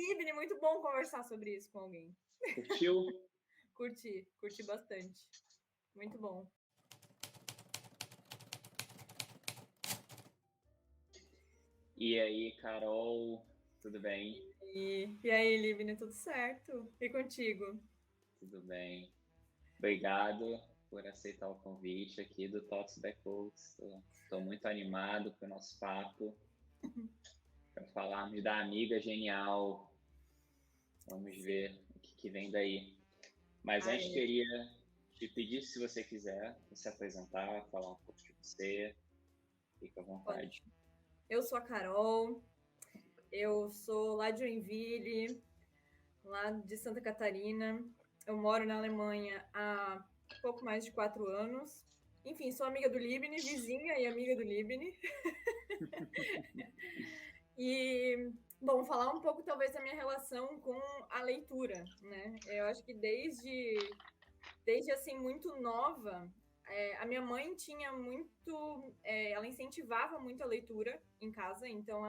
Libni, muito bom conversar sobre isso com alguém. Curtiu? Curti bastante. Muito bom. E aí, Carol, tudo bem? E aí, Libni, tudo certo? E contigo? Tudo bem. Obrigado por aceitar o convite aqui do Talks Back Books. Estou muito animado com o nosso papo para falarmos da amiga genial. Vamos ver o que vem daí. Mas antes queria te pedir, se você quiser, se apresentar, falar um pouco de você. Fica à vontade. Eu sou a Carol, eu sou lá de Joinville, lá de Santa Catarina. Eu moro na Alemanha há pouco mais de 4 anos. Enfim, sou amiga do Libni, vizinha e amiga do Libni. E, bom, falar um pouco talvez da minha relação com a leitura, né? Eu acho que desde assim, muito nova, a minha mãe tinha muito, ela incentivava muito a leitura em casa, então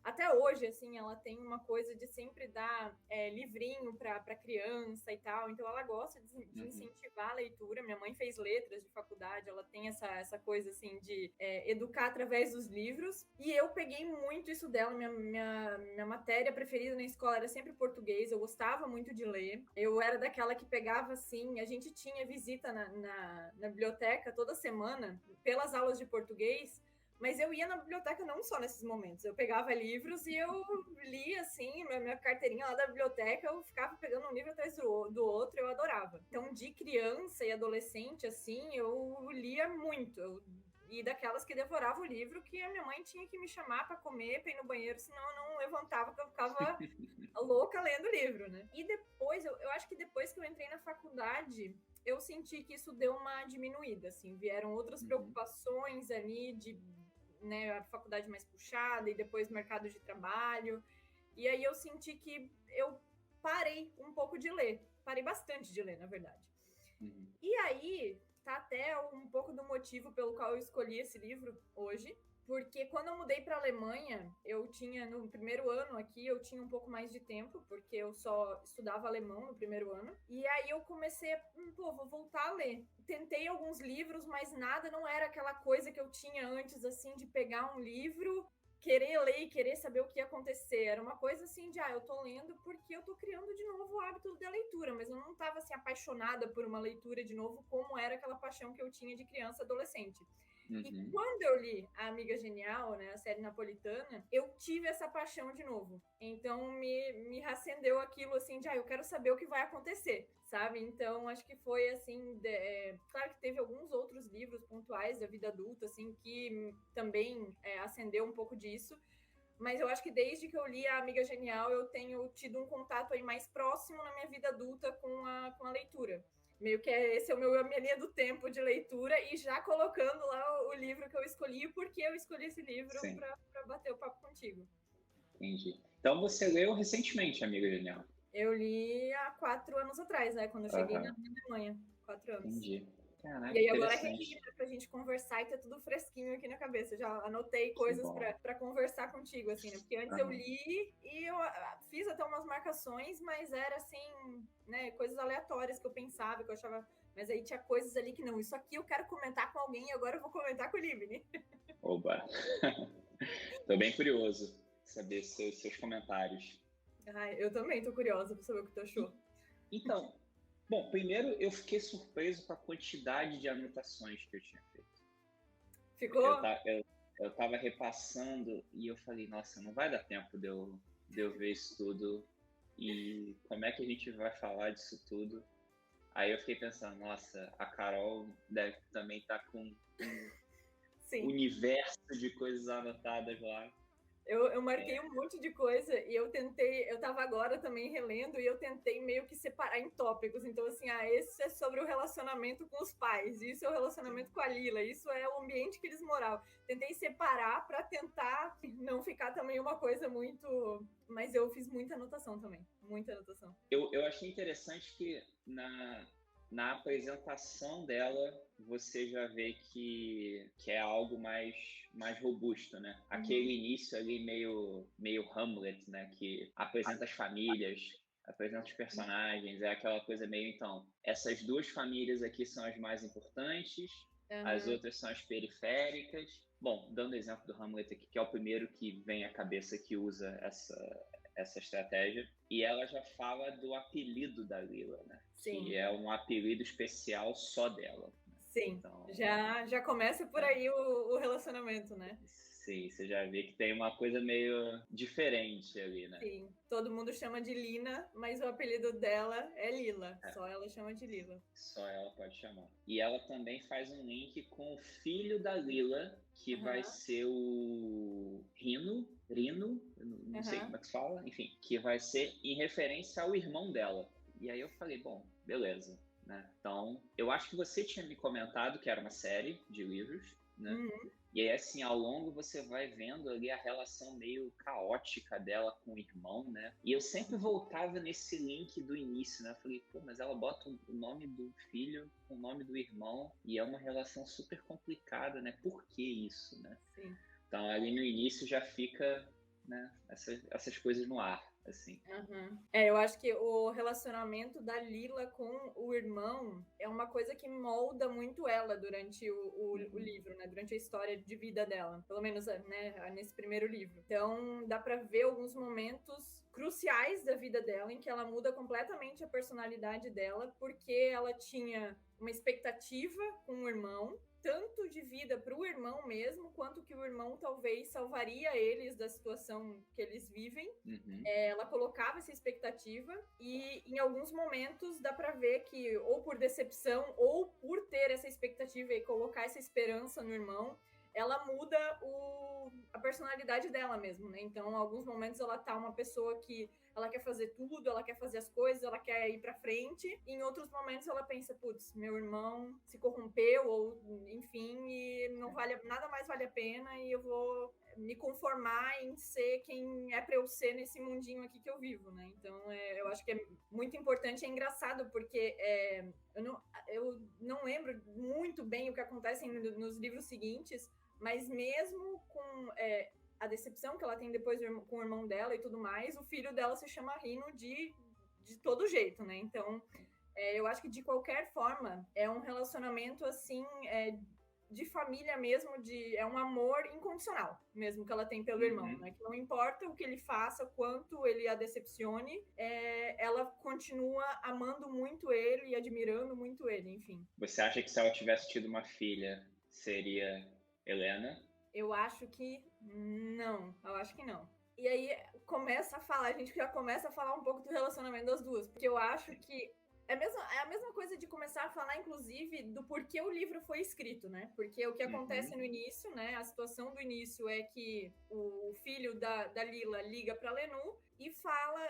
até hoje, assim, ela tem uma coisa de sempre dar livrinho para criança e tal, então ela gosta de incentivar a leitura. Minha mãe fez letras de faculdade, ela tem essa coisa, assim, de educar através dos livros, e eu peguei muito isso dela. Minha matéria preferida na escola era sempre português, eu gostava muito de ler, eu era daquela que pegava, assim, a gente tinha visita na biblioteca toda semana, pelas aulas de português, mas eu ia na biblioteca não só nesses momentos. Eu pegava livros e eu lia, assim, minha carteirinha lá da biblioteca, eu ficava pegando um livro atrás do outro, eu adorava. Então, de criança e adolescente, assim, eu lia muito. E daquelas que devorava o livro, que a minha mãe tinha que me chamar para comer, para ir no banheiro, senão eu não levantava, porque eu ficava louca lendo o livro, né? E depois, eu acho que depois que eu entrei na faculdade, eu senti que isso deu uma diminuída, assim, vieram outras preocupações ali de, né, a faculdade mais puxada e depois mercado de trabalho, e aí eu senti que eu parei um pouco de ler, parei bastante de ler, na verdade. E aí, tá até um pouco do motivo pelo qual eu escolhi esse livro hoje, porque quando eu mudei para a Alemanha, eu tinha, no primeiro ano aqui, eu tinha um pouco mais de tempo, porque eu só estudava alemão no primeiro ano. E aí eu comecei vou voltar a ler. Tentei alguns livros, mas nada, não era aquela coisa que eu tinha antes, assim, de pegar um livro, querer ler e querer saber o que ia acontecer. Era uma coisa assim de, eu tô lendo porque eu tô criando de novo o hábito da leitura, mas eu não tava, assim, apaixonada por uma leitura de novo, como era aquela paixão que eu tinha de criança e adolescente. E quando eu li A Amiga Genial, né, a série napolitana, eu tive essa paixão de novo. Então me reacendeu aquilo, assim, de eu quero saber o que vai acontecer, sabe? Então acho que foi assim, claro que teve alguns outros livros pontuais da vida adulta, assim, que também acendeu um pouco disso, mas eu acho que desde que eu li A Amiga Genial, eu tenho tido um contato aí mais próximo na minha vida adulta com a leitura. Meio que esse é a minha linha do tempo de leitura, e já colocando lá o livro que eu escolhi, porque eu escolhi esse livro para bater o papo contigo. Entendi. Então você leu recentemente, Amiga Genial? Eu li há 4 anos atrás, né? Quando eu cheguei na Alemanha. 4 anos. Entendi. Caraca, e aí agora relembra pra gente conversar e tá tudo fresquinho aqui na cabeça. Já anotei coisas para conversar contigo, assim, né? Porque antes eu li e eu fiz até umas marcações, mas era assim, né? Coisas aleatórias que eu pensava, que eu achava. Mas aí tinha coisas ali que não, isso aqui eu quero comentar com alguém e agora eu vou comentar com o Libni. Oba! Tô bem curioso de saber seus comentários. Eu também tô curiosa para saber o que tu achou. Então, bom, primeiro eu fiquei surpreso com a quantidade de anotações que eu tinha feito. Ficou? Eu tava repassando e eu falei, nossa, não vai dar tempo de eu ver isso tudo, e como é que a gente vai falar disso tudo? Aí eu fiquei pensando, nossa, a Carol deve também estar com um universo de coisas anotadas lá. Eu marquei um monte de coisa e eu tava agora também relendo e eu tentei meio que separar em tópicos. Então, assim, esse é sobre o relacionamento com os pais, isso é o relacionamento com a Lila, isso é o ambiente que eles moravam. Tentei separar para tentar não ficar também uma coisa muito... Mas eu fiz muita anotação também, muita anotação. Eu achei interessante que na apresentação dela, você já vê que é algo mais robusto, né? Aquele início ali meio Hamlet, né? Que apresenta as famílias, apresenta os personagens, é aquela coisa meio, então, essas duas famílias aqui são as mais importantes, as outras são as periféricas. Bom, dando o exemplo do Hamlet aqui, que é o primeiro que vem à cabeça que usa essa estratégia, e ela já fala do apelido da Lila, né? Sim. Que é um apelido especial só dela. Sim, então, já começa por aí o relacionamento, né? Sim, você já vê que tem uma coisa meio diferente ali, né? Sim, todo mundo chama de Lina, mas o apelido dela é Lila, só ela chama de Lila. Só ela pode chamar. E ela também faz um link com o filho da Lila, que vai ser o Rino, eu não sei como é que se fala, enfim, que vai ser em referência ao irmão dela. E aí eu falei, bom, beleza, né? Então, eu acho que você tinha me comentado que era uma série de livros, né? E aí, assim, ao longo você vai vendo ali a relação meio caótica dela com o irmão, né? E eu sempre voltava nesse link do início, né? Eu falei, pô, mas ela bota o nome do filho com o nome do irmão e é uma relação super complicada, né? Por que isso, né? Sim. Então, ali no início já fica, né, essas coisas no ar, assim. Eu acho que o relacionamento da Lila com o irmão é uma coisa que molda muito ela durante o livro, né? Durante a história de vida dela. Pelo menos, né, nesse primeiro livro. Então, dá pra ver alguns momentos cruciais da vida dela em que ela muda completamente a personalidade dela, porque ela tinha uma expectativa com o irmão, tanto de vida para o irmão mesmo, quanto que o irmão talvez salvaria eles da situação que eles vivem. Ela colocava essa expectativa e em alguns momentos dá para ver que ou por decepção ou por ter essa expectativa e colocar essa esperança no irmão, ela muda a personalidade dela mesmo, né? Então, em alguns momentos ela tá uma pessoa que ela quer fazer tudo, ela quer fazer as coisas, ela quer ir pra frente. E em outros momentos ela pensa, putz, meu irmão se corrompeu, ou enfim, e não nada mais vale a pena, e eu vou me conformar em ser quem é pra eu ser nesse mundinho aqui que eu vivo, né? Então, eu acho que é muito importante, é engraçado, porque eu não lembro muito bem o que acontece nos livros seguintes, mas mesmo com a decepção que ela tem depois com o irmão dela e tudo mais, o filho dela se chama Rino de todo jeito, né? Então, eu acho que de qualquer forma, é um relacionamento, assim, de família mesmo, é um amor incondicional mesmo que ela tem pelo irmão, né? Que não importa o que ele faça, quanto ele a decepcione, ela continua amando muito ele e admirando muito ele, enfim. Você acha que se ela tivesse tido uma filha, seria Helena? Eu acho que não. Eu acho que não. E aí a gente já começa a falar um pouco do relacionamento das duas. Porque eu acho que é a mesma coisa de começar a falar, inclusive, do porquê o livro foi escrito, né? Porque o que acontece no início, né? A situação do início é que o filho da Lila liga pra Lenu e fala...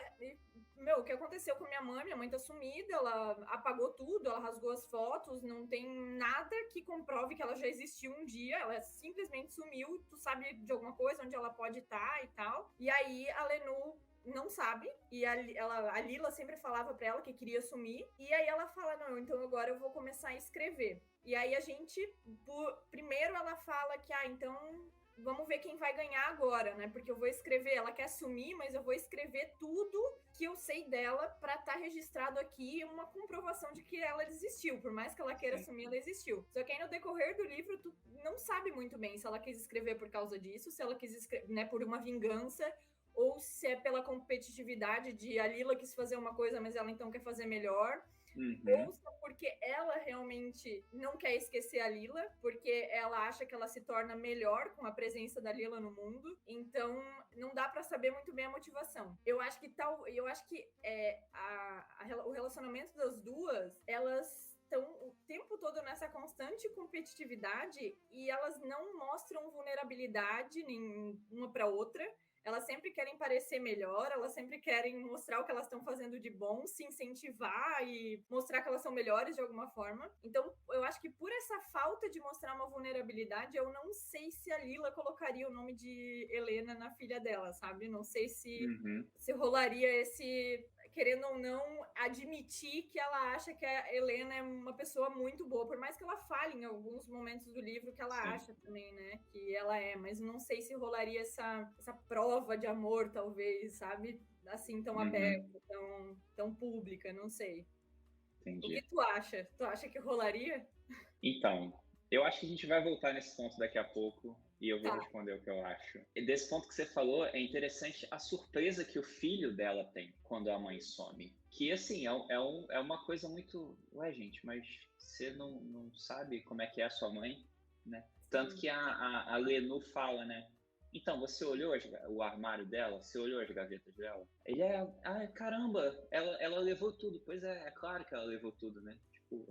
o que aconteceu com minha mãe tá sumida, ela apagou tudo, ela rasgou as fotos, não tem nada que comprove que ela já existiu um dia, ela simplesmente sumiu, tu sabe de alguma coisa, onde ela pode estar e tal. E aí a Lenu não sabe, e a Lila sempre falava pra ela que queria sumir, e aí ela fala, não, então agora eu vou começar a escrever. E aí a gente, primeiro ela fala que, então vamos ver quem vai ganhar agora, né? Porque eu vou escrever, ela quer sumir, mas eu vou escrever tudo que eu sei dela pra estar registrado aqui, uma comprovação de que ela existiu. Por mais que ela queira sumir, ela existiu. Só que aí no decorrer do livro, tu não sabe muito bem se ela quis escrever por causa disso, se ela quis escrever, né, por uma vingança, ou se é pela competitividade de a Lila quis fazer uma coisa, mas ela então quer fazer melhor. Ou se é porque ela realmente não quer esquecer a Lila, porque ela acha que ela se torna melhor com a presença da Lila no mundo. Então, não dá pra saber muito bem a motivação. Eu acho que o relacionamento das duas, elas estão o tempo todo nessa constante competitividade e elas não mostram vulnerabilidade nem uma para outra. Elas sempre querem parecer melhor, elas sempre querem mostrar o que elas estão fazendo de bom, se incentivar e mostrar que elas são melhores de alguma forma. Então, eu acho que por essa falta de mostrar uma vulnerabilidade, eu não sei se a Lila colocaria o nome de Helena na filha dela, sabe? Não sei se rolaria querendo ou não, admitir que ela acha que a Helena é uma pessoa muito boa, por mais que ela fale em alguns momentos do livro que ela acha também, né, que ela é, mas não sei se rolaria essa prova de amor, talvez, sabe? Assim, tão aberta, tão pública, não sei. Entendi. O que tu acha? Tu acha que rolaria? Então, eu acho que a gente vai voltar nesse ponto daqui a pouco e eu vou responder o que eu acho. E desse ponto que você falou, é interessante a surpresa que o filho dela tem quando a mãe some. Que, assim, é uma coisa muito... Ué, gente, mas você não sabe como é que é a sua mãe, né? Tanto que a Lenu fala, né? Então, você olhou o armário dela? Você olhou as gavetas dela? Ele caramba, ela levou tudo. Pois é claro que ela levou tudo, né? Tipo,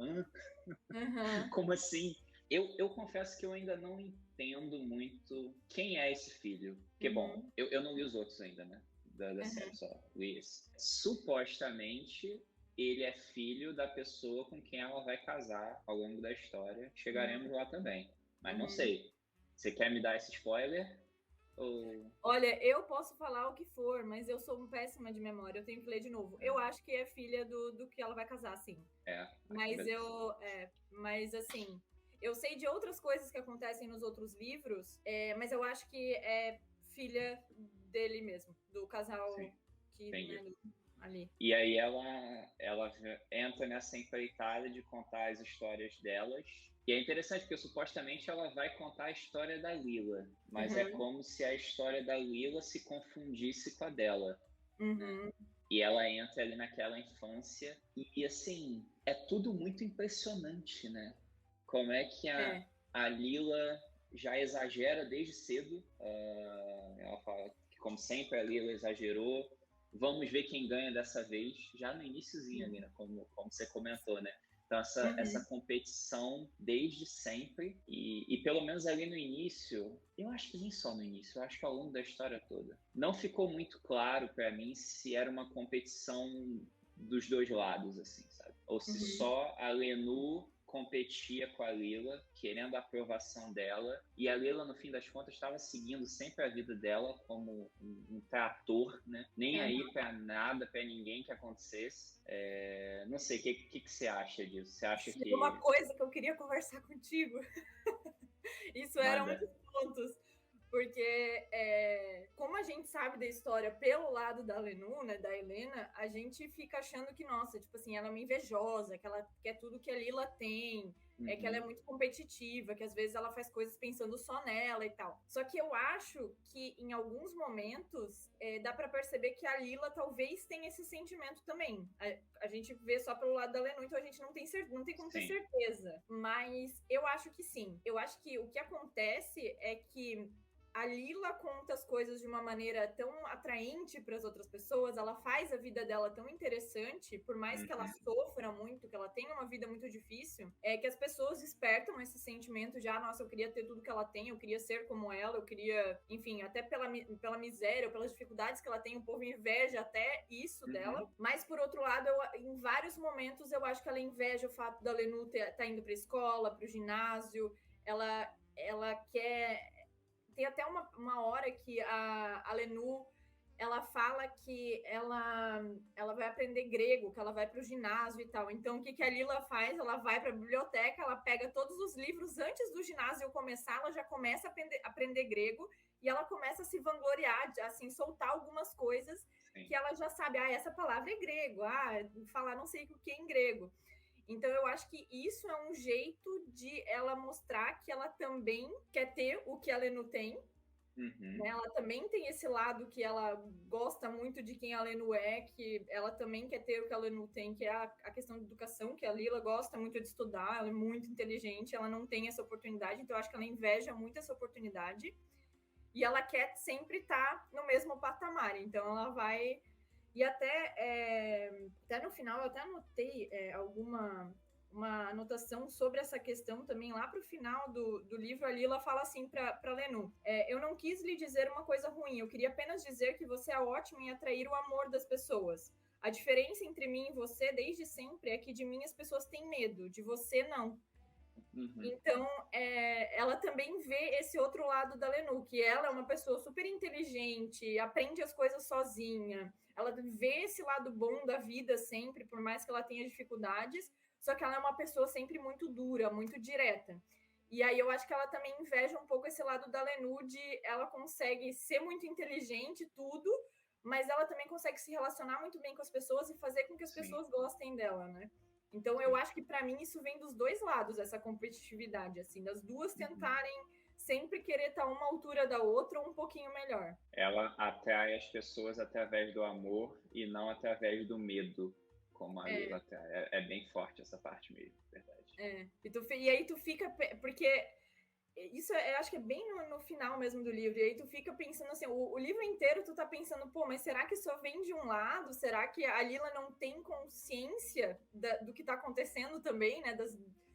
como assim? Eu confesso que eu ainda não entendo muito quem é esse filho. Porque, bom, eu não li os outros ainda, né? Da série, só li esse. Supostamente, ele é filho da pessoa com quem ela vai casar ao longo da história. Chegaremos lá também. Mas não sei. Você quer me dar esse spoiler? Ou... Olha, eu posso falar o que for, mas eu sou péssima de memória, eu tenho que ler de novo. Eu acho que é filha do que ela vai casar, sim. Mas assim, eu sei de outras coisas que acontecem nos outros livros, mas eu acho que é filha dele mesmo, do casal que, né, ali. E aí ela entra nessa empreitada de contar as histórias delas. E é interessante porque supostamente ela vai contar a história da Lila, mas é como se a história da Lila se confundisse com a dela. Né? E ela entra ali naquela infância e assim, é tudo muito impressionante, né? Como é que a Lila já exagera desde cedo. Ela fala que, como sempre, a Lila exagerou. Vamos ver quem ganha dessa vez, já no iniciozinho ali, né? Como você comentou, né? Então, essa competição desde sempre, e pelo menos ali no início, eu acho que nem só no início, eu acho que ao longo da história toda, não ficou muito claro para mim se era uma competição dos dois lados, assim, sabe? Ou se só a Lenu competia com a Lila, querendo a aprovação dela, e a Lila, no fim das contas, estava seguindo sempre a vida dela como um trator, né? Nem aí para nada, para ninguém que acontecesse. Não sei, o que você acha disso? Você acha que... Uma coisa que eu queria conversar contigo. Isso era um dos pontos. Porque, como a gente sabe da história pelo lado da Lenu, né, da Helena, a gente fica achando que, nossa, tipo assim, ela é uma invejosa, que ela quer tudo que a Lila tem, que ela é muito competitiva, que às vezes ela faz coisas pensando só nela e tal. Só que eu acho que, em alguns momentos, dá para perceber que a Lila talvez tenha esse sentimento também. A gente vê só pelo lado da Lenu, então a gente não tem como ter certeza. Mas eu acho que sim. Eu acho que o que acontece é que a Lila conta as coisas de uma maneira tão atraente para as outras pessoas, ela faz a vida dela tão interessante, por mais que ela sofra muito, que ela tenha uma vida muito difícil, que as pessoas despertam esse sentimento de, nossa, eu queria ter tudo que ela tem, eu queria ser como ela, eu queria, enfim, até pela miséria, ou pelas dificuldades que ela tem, o povo inveja até isso dela. Mas, por outro lado, em vários momentos, eu acho que ela inveja o fato da Lenu tá indo para a escola, para o ginásio, ela quer... Tem até uma hora que a Lenu, ela fala que ela vai aprender grego, que ela vai para o ginásio e tal. Então, o que a Lila faz? Ela vai para a biblioteca, ela pega todos os livros antes do ginásio começar, ela já começa a aprender grego e ela começa a se vangloriar, assim, soltar algumas coisas que ela já sabe. Essa palavra é grego, falar não sei o que em grego. Então, eu acho que isso é um jeito de ela mostrar que ela também quer ter o que a Lenu tem. Né? Ela também tem esse lado que ela gosta muito de quem a Lenu é, que ela também quer ter o que a Lenu tem, que é a questão de educação, que a Lila gosta muito de estudar, ela é muito inteligente, ela não tem essa oportunidade, então eu acho que ela inveja muito essa oportunidade. E ela quer sempre estar no mesmo patamar, então ela vai... E até no final, eu até anotei uma anotação sobre essa questão também, lá para o final do livro, a Lila fala assim para Lenu, eu não quis lhe dizer uma coisa ruim, eu queria apenas dizer que você é ótimo em atrair o amor das pessoas. A diferença entre mim e você, desde sempre, é que de mim as pessoas têm medo, de você não. Então, ela também vê esse outro lado da Lenu, que ela é uma pessoa super inteligente, aprende as coisas sozinha, ela vê esse lado bom da vida sempre, por mais que ela tenha dificuldades, só que ela é uma pessoa sempre muito dura, muito direta. E aí eu acho que ela também inveja um pouco esse lado da Lenu de ela consegue ser muito inteligente, tudo, mas ela também consegue se relacionar muito bem com as pessoas e fazer com que as pessoas gostem dela, né? Então eu acho que para mim isso vem dos dois lados, essa competitividade, assim, das duas tentarem sempre querer estar uma altura da outra ou um pouquinho melhor. Ela atrai as pessoas através do amor e não através do medo, como a Lila atrai. É bem forte essa parte mesmo, verdade. E aí tu fica, porque isso eu acho que é bem no final mesmo do livro, e aí tu fica pensando assim, o livro inteiro tu tá pensando, pô, mas será que só vem de um lado? Será que a Lila não tem consciência do que tá acontecendo também, né?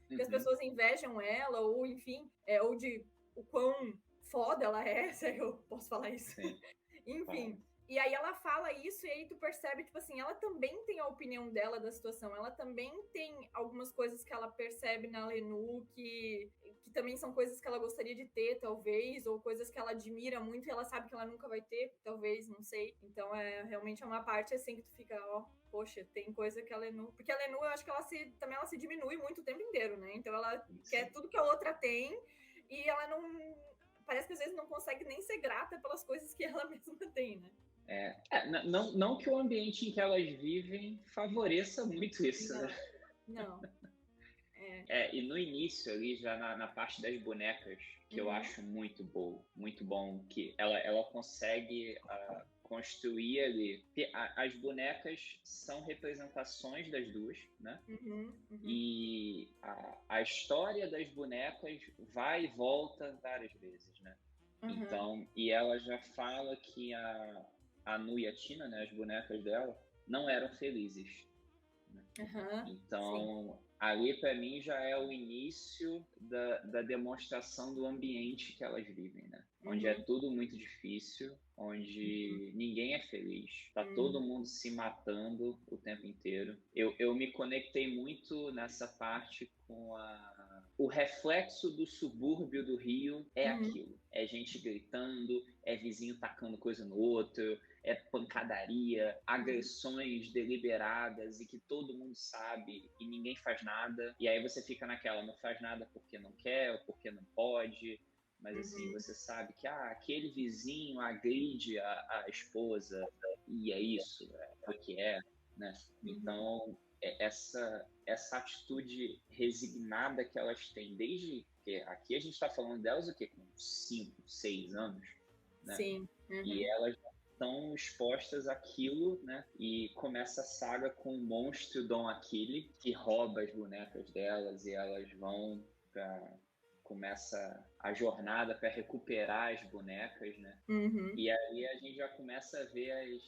Que as pessoas invejam ela, ou enfim, ou de o quão foda ela é, se eu posso falar isso. Sim. Enfim. E aí ela fala isso, e aí tu percebe, tipo assim, ela também tem a opinião dela da situação, ela também tem algumas coisas que ela percebe na Lenu que também são coisas que ela gostaria de ter, talvez, ou coisas que ela admira muito e ela sabe que ela nunca vai ter, talvez, não sei. Então, realmente é uma parte assim que tu fica, ó, poxa, tem coisa que a Lenu... Porque a Lenu, eu acho que também ela se diminui muito o tempo inteiro, né? Então, ela quer tudo que a outra tem e ela não... Parece que às vezes não consegue nem ser grata pelas coisas que ela mesma tem, né? Não que o ambiente em que elas vivem favoreça muito isso, não, né? Não. E no início ali, já na parte das bonecas, que eu acho muito bom, que ela consegue construir ali. As bonecas são representações das duas, né? E a história das bonecas vai e volta várias vezes, né? Então, e ela já fala que a Nu e a Tina, né, as bonecas dela, não eram felizes. Né? Então, ali para mim já é o início da demonstração do ambiente que elas vivem, né? Onde é tudo muito difícil, onde ninguém é feliz, tá todo mundo se matando o tempo inteiro. Eu me conectei muito nessa parte com o reflexo do subúrbio do Rio é aquilo. É gente gritando, é vizinho tacando coisa no outro, é pancadaria, agressões deliberadas e que todo mundo sabe e ninguém faz nada. E aí você fica naquela, não faz nada porque não quer ou porque não pode. Mas assim, você sabe que aquele vizinho agride a esposa e é isso, é o que é, né? Então, essa atitude resignada que elas têm desde que aqui a gente está falando delas o quê? Com 5, 6 anos, né? Sim. E elas estão expostas àquilo, né? E começa a saga com o monstro Dom Aquile, que rouba as bonecas delas e elas vão para... Começa a jornada para recuperar as bonecas, né? E aí a gente já começa a ver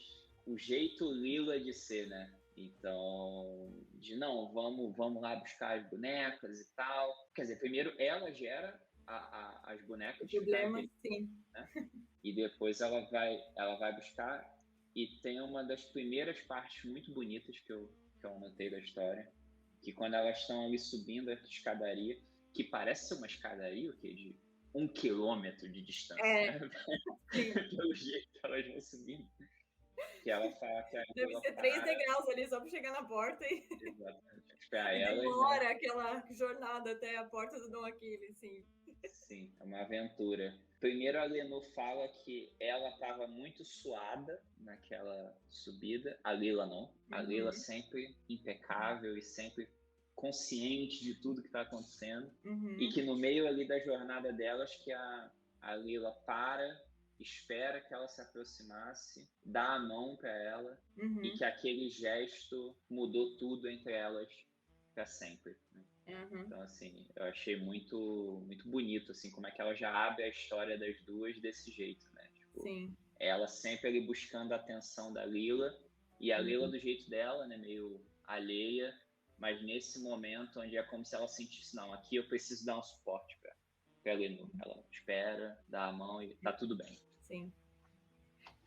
o jeito Lila de ser, né? Então, não, vamos lá buscar as bonecas e tal. Quer dizer, primeiro ela gera as bonecas Problema, sim. Né? E depois ela vai buscar, e tem uma das primeiras partes muito bonitas que eu anotei da história, que quando elas estão ali subindo a escadaria, que parece ser uma escadaria, o quê? De 1 quilômetro de distância, né? Pelo jeito que elas vão subindo. Que ela fala que deve ser 3 degraus ali só para chegar na porta e... Exatamente. Pra elas, demora, né? aquela jornada até a porta do Dom Aquile, sim. Sim, é uma aventura. Primeiro a Lenu fala que ela estava muito suada naquela subida, a Lila não. A Lila sempre impecável e sempre consciente de tudo que está acontecendo. E que no meio ali da jornada delas, que a Lila para, espera que ela se aproximasse, dá a mão para ela, e que aquele gesto mudou tudo entre elas para sempre, né? Então, assim, eu achei muito, muito bonito, assim, como é que ela já abre a história das duas desse jeito, né? Tipo, sim. Ela sempre ali buscando a atenção da Lila, e a Lila do jeito dela, né? Meio alheia, mas nesse momento onde é como se ela sentisse, não, aqui eu preciso dar um suporte pra Lenu. Ela espera, dá a mão e tá tudo bem. Sim.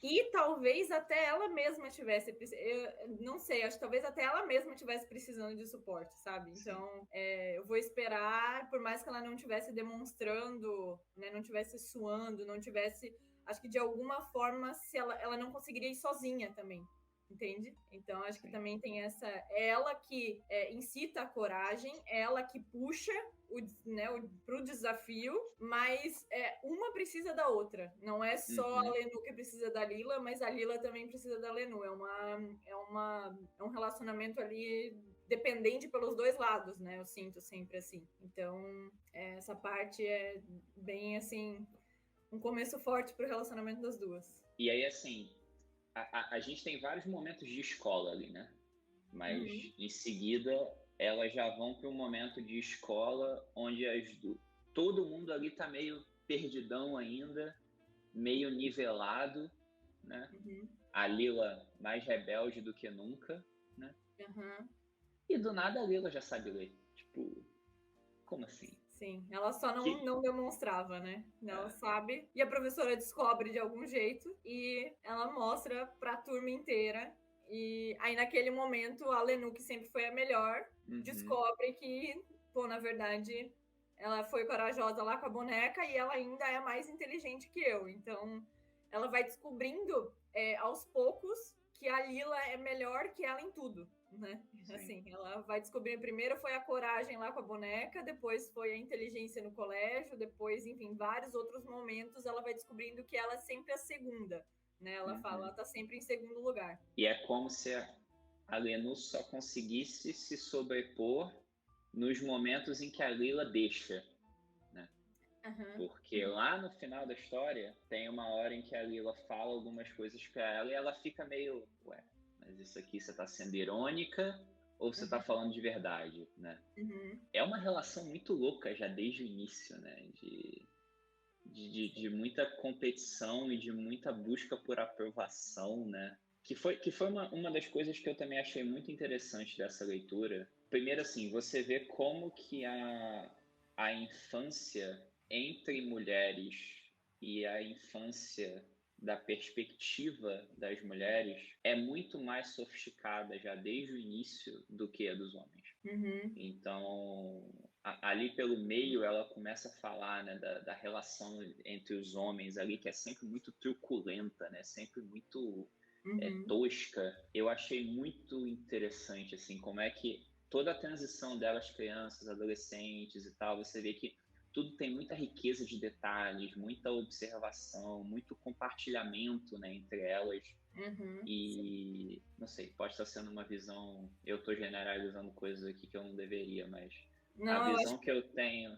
E talvez até ela mesma tivesse, eu não sei, acho que talvez até ela mesma tivesse precisando de suporte, sabe? Então, eu vou esperar, por mais que ela não estivesse demonstrando, né, não estivesse suando, não tivesse, acho que de alguma forma, se ela não conseguiria ir sozinha também, entende? Então, acho que também tem essa, ela que incita a coragem, ela que puxa pro desafio, mas uma precisa da outra. Não é só a Lenu que precisa da Lila, mas a Lila também precisa da Lenu. É um relacionamento ali dependente pelos dois lados, né? Eu sinto sempre assim. Então, essa parte é bem assim, um começo forte pro relacionamento das duas. E aí, assim, a gente tem vários momentos de escola ali, né? Mas em seguida elas já vão para um momento de escola onde todo mundo ali tá meio perdidão ainda, meio nivelado, né? A Lila mais rebelde do que nunca, né? E do nada a Lila já sabe ler. Tipo, como assim? Sim, ela só não demonstrava, né? Ela sabe, e a professora descobre de algum jeito, e ela mostra pra turma inteira. E aí, naquele momento, a Lenu, que sempre foi a melhor, descobre que, pô, na verdade, ela foi corajosa lá com a boneca e ela ainda é mais inteligente que eu. Então, ela vai descobrindo aos poucos que a Lila é melhor que ela em tudo, né? Sim. Assim, ela vai descobrir, primeiro foi a coragem lá com a boneca, depois foi a inteligência no colégio, depois, enfim, vários outros momentos ela vai descobrindo que ela é sempre a segunda, né? Ela fala, ela tá sempre em segundo lugar. E é como se a Lenu só conseguisse se sobrepor nos momentos em que a Lila deixa, né? Porque lá no final da história tem uma hora em que a Lila fala algumas coisas pra ela e ela fica meio, ué, mas isso aqui você tá sendo irônica ou você tá falando de verdade, né? É uma relação muito louca já desde o início, né? De muita competição e de muita busca por aprovação, né? Que foi uma das coisas que eu também achei muito interessante dessa leitura. Primeiro, assim, você vê como que a infância entre mulheres e a infância da perspectiva das mulheres é muito mais sofisticada já desde o início do que a dos homens. Então, ali pelo meio, ela começa a falar, né, da relação entre os homens ali, que é sempre muito truculenta, né, sempre muito tosca. Eu achei muito interessante, assim, como é que toda a transição delas, crianças, adolescentes e tal, você vê que tudo tem muita riqueza de detalhes, muita observação, muito compartilhamento, né, entre elas. E, não sei, pode estar sendo uma visão... Eu estou generalizando coisas aqui que eu não deveria, mas não, a visão que eu tenho...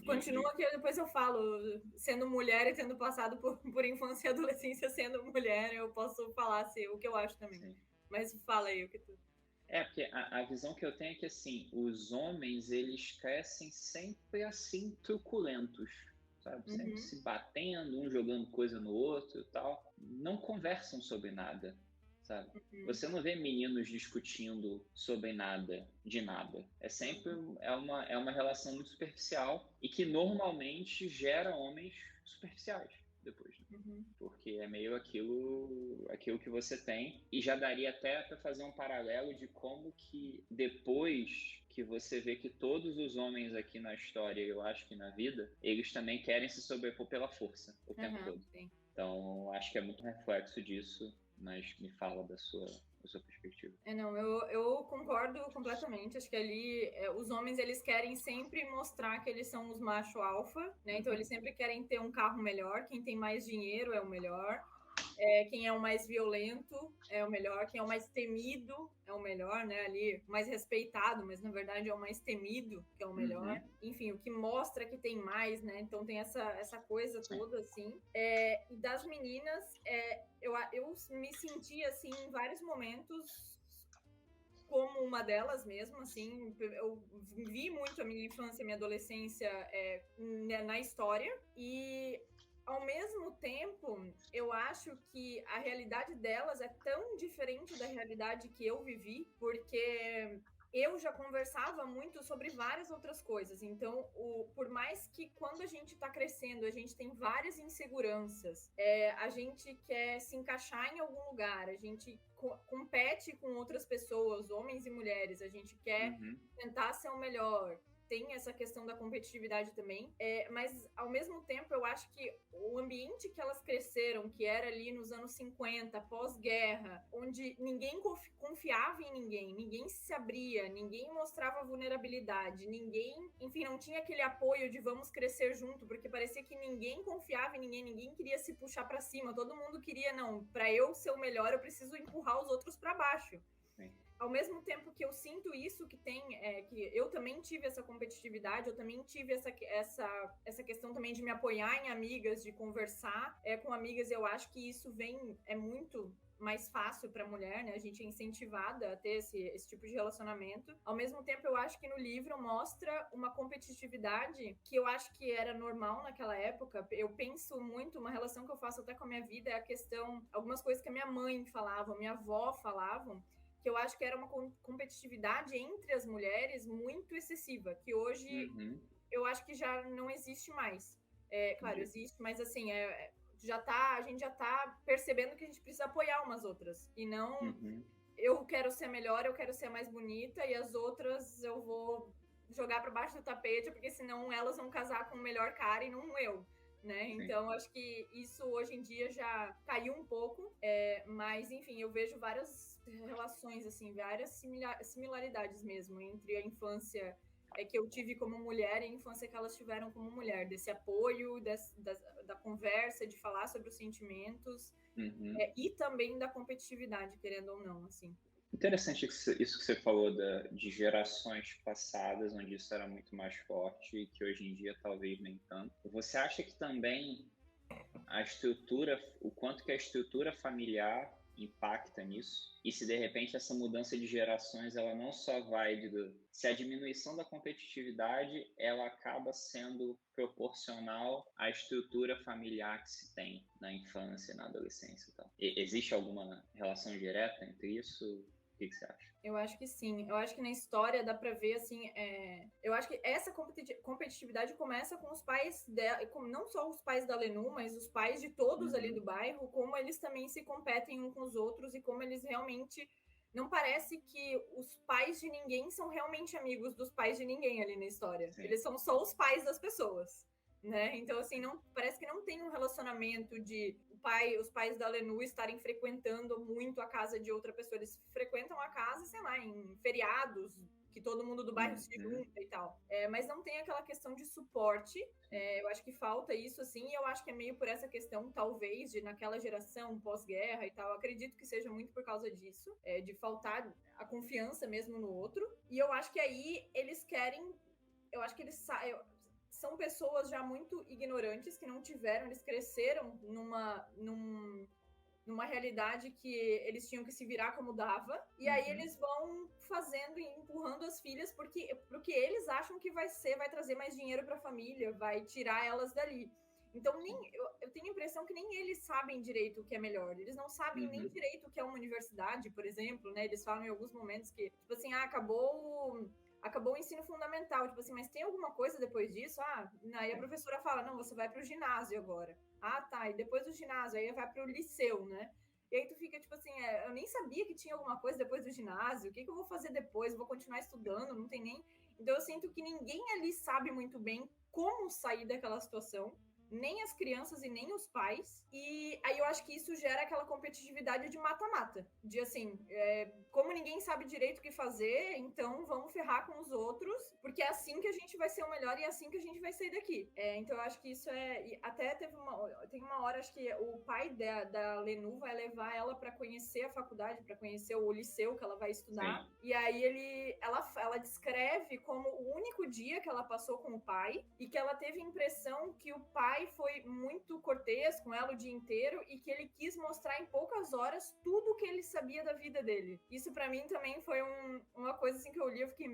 Continua que depois eu falo, sendo mulher e tendo passado por infância e adolescência sendo mulher, eu posso falar assim, o que eu acho também. Sim. Mas fala aí o que tu... Porque a visão que eu tenho é que, assim, os homens, eles crescem sempre assim, truculentos, sabe? Sempre se batendo, um jogando coisa no outro e tal. Não conversam sobre nada, sabe? Você não vê meninos discutindo sobre nada, de nada. É sempre uma relação muito superficial e que normalmente gera homens superficiais depois, né? Porque é meio aquilo que você tem, e já daria até para fazer um paralelo de como que depois que você vê que todos os homens aqui na história, eu acho que na vida, eles também querem se sobrepor pela força o tempo todo. Sim. Então, acho que é muito reflexo disso, mas me fala da sua perspectiva. Não, eu concordo completamente. Acho que ali os homens, eles querem sempre mostrar que eles são os macho alfa, né? Então eles sempre querem ter um carro melhor, quem tem mais dinheiro é o melhor. Quem é o mais violento é o melhor, quem é o mais temido é o melhor, né? Ali, o mais respeitado, mas na verdade é o mais temido que é o melhor. Enfim, o que mostra que tem mais, né? Então tem essa coisa toda, assim. E das meninas, eu me senti, assim, em vários momentos como uma delas mesmo, assim, eu vi muito a minha infância e minha adolescência na história, e ao mesmo tempo, eu acho que a realidade delas é tão diferente da realidade que eu vivi, porque eu já conversava muito sobre várias outras coisas. Então, por mais que quando a gente está crescendo, a gente tem várias inseguranças, a gente quer se encaixar em algum lugar, a gente compete com outras pessoas, homens e mulheres, a gente quer Uhum. tentar ser o melhor. Tem essa questão da competitividade também, mas ao mesmo tempo eu acho que o ambiente que elas cresceram, que era ali nos anos 50, pós-guerra, onde ninguém confiava em ninguém, ninguém se abria, ninguém mostrava vulnerabilidade, ninguém, enfim, não tinha aquele apoio de vamos crescer junto, porque parecia que ninguém confiava em ninguém, ninguém queria se puxar para cima, todo mundo queria, não, para eu ser o melhor eu preciso empurrar os outros para baixo. Sim. Ao mesmo tempo que eu sinto isso que tem, que eu também tive essa competitividade, eu também tive essa questão também de me apoiar em amigas, de conversar com amigas, eu acho que isso é muito mais fácil para a mulher, né? A gente é incentivada a ter esse tipo de relacionamento. Ao mesmo tempo, eu acho que no livro mostra uma competitividade que eu acho que era normal naquela época. Eu penso muito, uma relação que eu faço até com a minha vida é a questão, algumas coisas que a minha mãe falava, minha avó falavam, que eu acho que era uma competitividade entre as mulheres muito excessiva, que hoje Uhum. eu acho que já não existe mais. Claro, Entendi. existe, mas assim, a gente já tá percebendo que a gente precisa apoiar umas outras, e não Uhum. eu quero ser melhor, eu quero ser mais bonita, e as outras eu vou jogar para baixo do tapete, porque senão elas vão casar com o melhor cara e não eu. Né? Sim. Então, acho que isso hoje em dia já caiu um pouco, mas enfim, eu vejo várias relações, assim, várias similaridades mesmo entre a infância que eu tive como mulher e a infância que elas tiveram como mulher, desse apoio, da conversa, de falar sobre os sentimentos, Uhum. e também da competitividade, querendo ou não, assim. Interessante isso que você falou de gerações passadas, onde isso era muito mais forte e que hoje em dia talvez nem tanto. Você acha que também a estrutura, o quanto que a estrutura familiar impacta nisso? E se de repente essa mudança de gerações, ela não só vai se a diminuição da competitividade, ela acaba sendo proporcional à estrutura familiar que se tem na infância, na adolescência e tal. Existe alguma relação direta entre isso? O que você acha? Eu acho que sim. Eu acho que na história dá pra ver, assim, eu acho que essa competitividade começa com os pais dela, não só os pais da Lenu, mas os pais de todos ali do Uhum. bairro, como eles também se competem uns com os outros e como eles realmente. Não parece que os pais de ninguém são realmente amigos dos pais de ninguém ali na história. Sim. Eles são só os pais das pessoas. Né? Então, assim, não, parece que não tem um relacionamento de os pais da Lenu estarem frequentando muito a casa de outra pessoa. Eles frequentam a casa, sei lá, em feriados, que todo mundo do bairro se Uhum. junta e tal. Mas não tem aquela questão de suporte. Eu acho que falta isso, assim, e eu acho que é meio por essa questão, talvez, de naquela geração pós-guerra e tal. Eu acredito que seja muito por causa disso, de faltar a confiança mesmo no outro. E eu acho que aí eles querem. Eu acho que eles são pessoas já muito ignorantes que não tiveram, eles cresceram numa realidade que eles tinham que se virar como dava, e aí Uhum. eles vão fazendo e empurrando as filhas porque eles acham que vai trazer mais dinheiro para a família, vai tirar elas dali. Então, Sim. eu tenho a impressão que nem eles sabem direito o que é melhor. Eles não sabem nem Uhum. direito o que é uma universidade, por exemplo, né? Eles falam em alguns momentos que, tipo assim, acabou o ensino fundamental, tipo assim, mas tem alguma coisa depois disso? Aí a Sim. professora fala, não, você vai para o ginásio agora. Tá, e depois do ginásio, aí vai para o liceu, né? E aí tu fica, tipo assim, eu nem sabia que tinha alguma coisa depois do ginásio, o que eu vou fazer depois? Vou continuar estudando, não tem nem... Então eu sinto que ninguém ali sabe muito bem como sair daquela situação, nem as crianças e nem os pais. E aí eu acho que isso gera aquela competitividade de mata-mata. De assim, como ninguém sabe direito o que fazer, então vamos ferrar com os outros, porque é assim que a gente vai ser o melhor e é assim que a gente vai sair daqui. Então eu acho que isso e até tem uma hora, acho que o pai da Lenu vai levar ela para conhecer a faculdade, para conhecer o liceu que ela vai estudar. Sim. E aí ela descreve como o único dia que ela passou com o pai e que ela teve a impressão que o pai foi muito cortês com ela o dia inteiro e que ele quis mostrar em poucas horas tudo o que ele sabia da vida dele. Isso para mim também foi uma coisa assim que eu li, eu fiquei,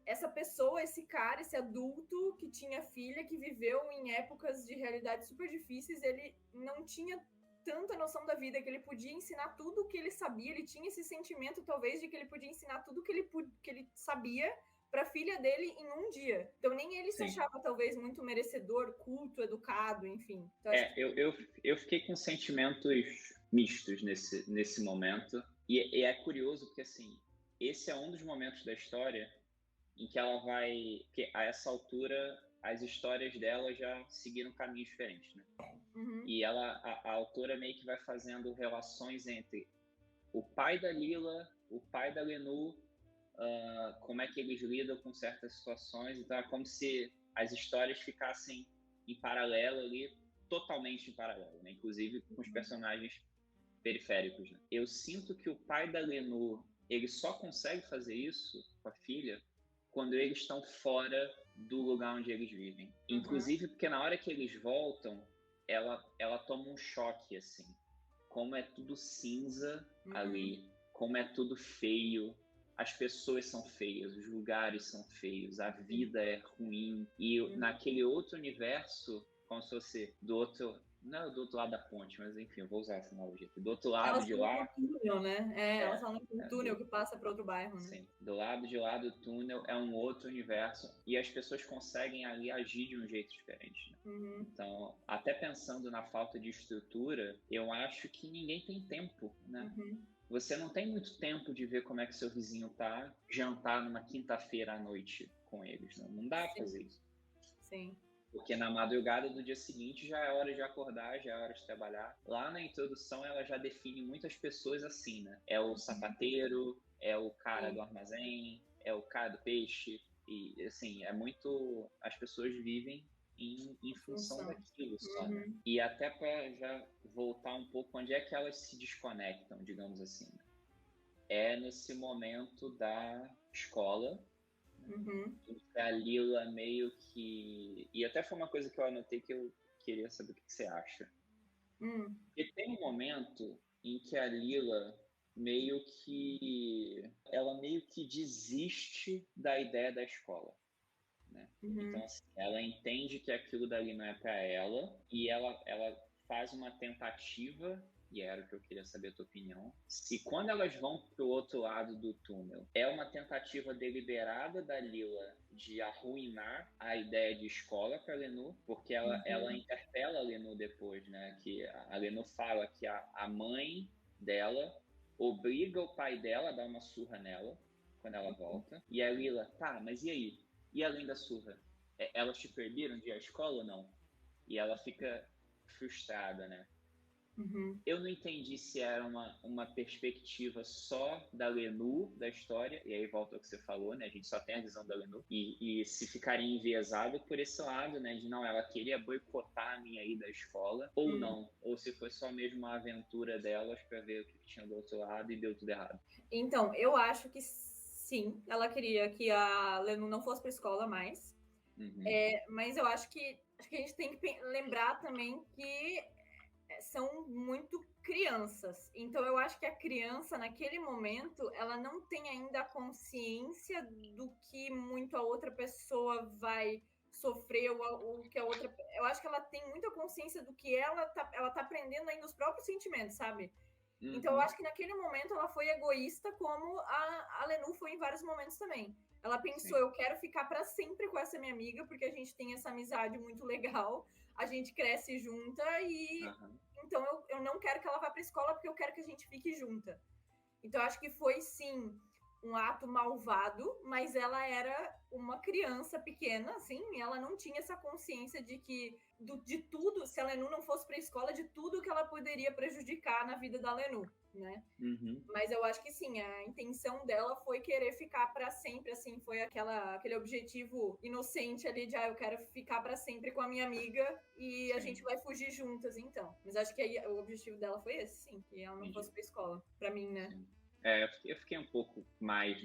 essa pessoa, esse cara, esse adulto que tinha filha, que viveu em épocas de realidade super difíceis, ele não tinha tanta noção da vida, que ele podia ensinar tudo o que ele sabia, ele tinha esse sentimento, talvez, de que ele podia ensinar tudo que ele sabia para a filha dele em um dia. Então, nem ele se achava, talvez, muito merecedor, culto, educado, enfim. Então, eu fiquei com sentimentos mistos nesse momento. E é curioso porque, assim, esse é um dos momentos da história em que ela vai... Porque a essa altura, as histórias dela já seguiram caminhos diferentes, né? E a autora meio que vai fazendo relações entre o pai da Lila, o pai da Lenú, como é que eles lidam com certas situações. Então é como se as histórias ficassem em paralelo ali, totalmente em paralelo, né? Inclusive com os personagens periféricos, né? Eu sinto que o pai da Lenú, ele só consegue fazer isso com a filha quando eles estão fora do lugar onde eles vivem. Inclusive porque na hora que eles voltam, ela toma um choque, assim. Como é tudo cinza ali, como é tudo feio, as pessoas são feias, os lugares são feios, a vida é ruim. E naquele outro universo, como se fosse não é do outro lado da ponte, mas enfim, eu vou usar essa analogia aqui. Do outro lado de lá... Elas falam no túnel, né? Elas falam no túnel que passa para outro bairro, né? Sim, do lado de lá do túnel é um outro universo e as pessoas conseguem ali agir de um jeito diferente, né? Então, até pensando na falta de estrutura, eu acho que ninguém tem tempo, né? Você não tem muito tempo de ver como é que seu vizinho tá, jantar numa quinta-feira à noite com eles, né? Não dá pra fazer isso. Sim. Porque na madrugada do dia seguinte já é hora de acordar, já é hora de trabalhar. Lá na introdução ela já define muitas pessoas assim, né? É o sapateiro, é o cara do armazém, é o cara do peixe. E assim, é muito... As pessoas vivem em função daquilo só, né? E até para já voltar um pouco, onde é que elas se desconectam, digamos assim, né? É nesse momento da escola, a Lila meio que... E até foi uma coisa que eu anotei que eu queria saber o que você acha. Porque tem um momento em que a Lila ela meio que desiste da ideia da escola, né? Então, assim, ela entende que aquilo dali não é para ela e ela faz uma tentativa, e era o que eu queria saber a tua opinião, se quando elas vão para o outro lado do túnel, é uma tentativa deliberada da Lila de arruinar a ideia de escola para a Lenú, porque ela interpela a Lenú depois, né? Que a Lenú fala que a mãe dela obriga o pai dela a dar uma surra nela quando ela volta, e a Lila, tá, mas e aí? E além da surra, elas te perderam de ir à escola ou não? E ela fica frustrada, né? Eu não entendi se era uma perspectiva só da Lenú, da história, e aí volta ao que você falou, né? A gente só tem a visão da Lenú. E se ficaria enviesado por esse lado, né? De não, ela queria boicotar a minha ida à escola, ou não. Ou se foi só mesmo uma aventura delas para ver o que tinha do outro lado e deu tudo errado. Então, eu acho que sim, ela queria que a Lenú não fosse para a escola mais. Mas eu acho que a gente tem que lembrar também que são muito crianças. Então, eu acho que a criança, naquele momento, ela não tem ainda a consciência do que muito a outra pessoa vai sofrer, ou que a outra... Eu acho que ela tem muita consciência do que ela tá aprendendo ainda os próprios sentimentos, sabe? Então, eu acho que naquele momento ela foi egoísta, como a Lenú foi em vários momentos também. Ela pensou, eu quero ficar para sempre com essa minha amiga, porque a gente tem essa amizade muito legal, a gente cresce junta e... Então, eu não quero que ela vá para a escola, porque eu quero que a gente fique junta. Então, eu acho que foi, sim, um ato malvado, mas ela era uma criança pequena, assim, e ela não tinha essa consciência de que, de tudo, se a Lenú não fosse para a escola, de tudo que ela poderia prejudicar na vida da Lenú, né? Mas eu acho que sim, a intenção dela foi querer ficar para sempre, assim, foi aquele objetivo inocente ali de, eu quero ficar para sempre com a minha amiga e a gente vai fugir juntas, então. Mas acho que aí, o objetivo dela foi esse, sim, que ela não fosse para a escola, para mim, né? Eu fiquei um pouco mais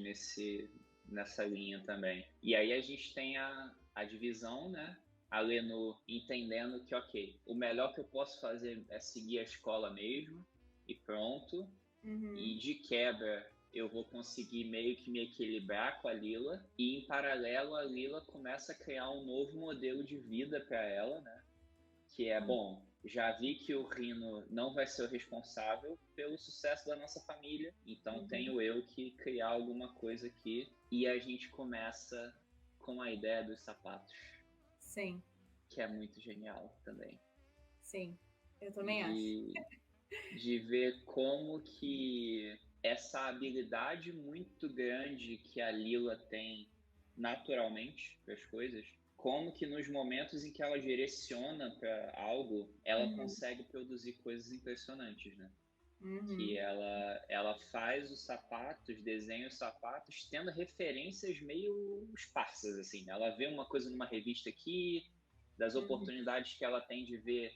nessa linha também. E aí a gente tem a divisão, né? A Lenú entendendo que, ok, o melhor que eu posso fazer é seguir a escola mesmo, e pronto. E de quebra, eu vou conseguir meio que me equilibrar com a Lila. E em paralelo, a Lila começa a criar um novo modelo de vida para ela, né? Que é, bom, já vi que o Rino não vai ser o responsável pelo sucesso da nossa família, então tenho eu que criar alguma coisa aqui. E a gente começa com a ideia dos sapatos. Sim. Que é muito genial também. Sim, eu também acho. De ver como que essa habilidade muito grande que a Lila tem naturalmente para as coisas, como que nos momentos em que ela direciona para algo, ela consegue produzir coisas impressionantes, né? Que ela faz os sapatos, desenha os sapatos, tendo referências meio esparsas, assim. Ela vê uma coisa numa revista aqui, das oportunidades que ela tem de ver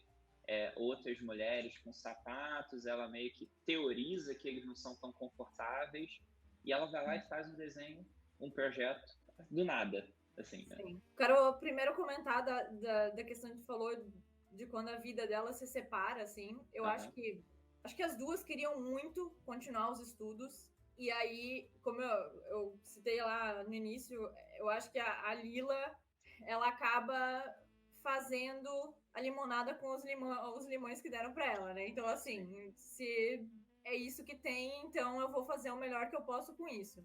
outras mulheres com sapatos, ela meio que teoriza que eles não são tão confortáveis, e ela vai lá e faz um desenho, um projeto, do nada, assim, né? Sim. Quero primeiro comentar da questão que tu falou de quando a vida dela se separa, assim. Eu acho que as duas queriam muito continuar os estudos, e aí, como eu citei lá no início, eu acho que a Lila, ela acaba fazendo a limonada com os limões que deram para ela, né? Então, assim, se é isso que tem, então eu vou fazer o melhor que eu posso com isso.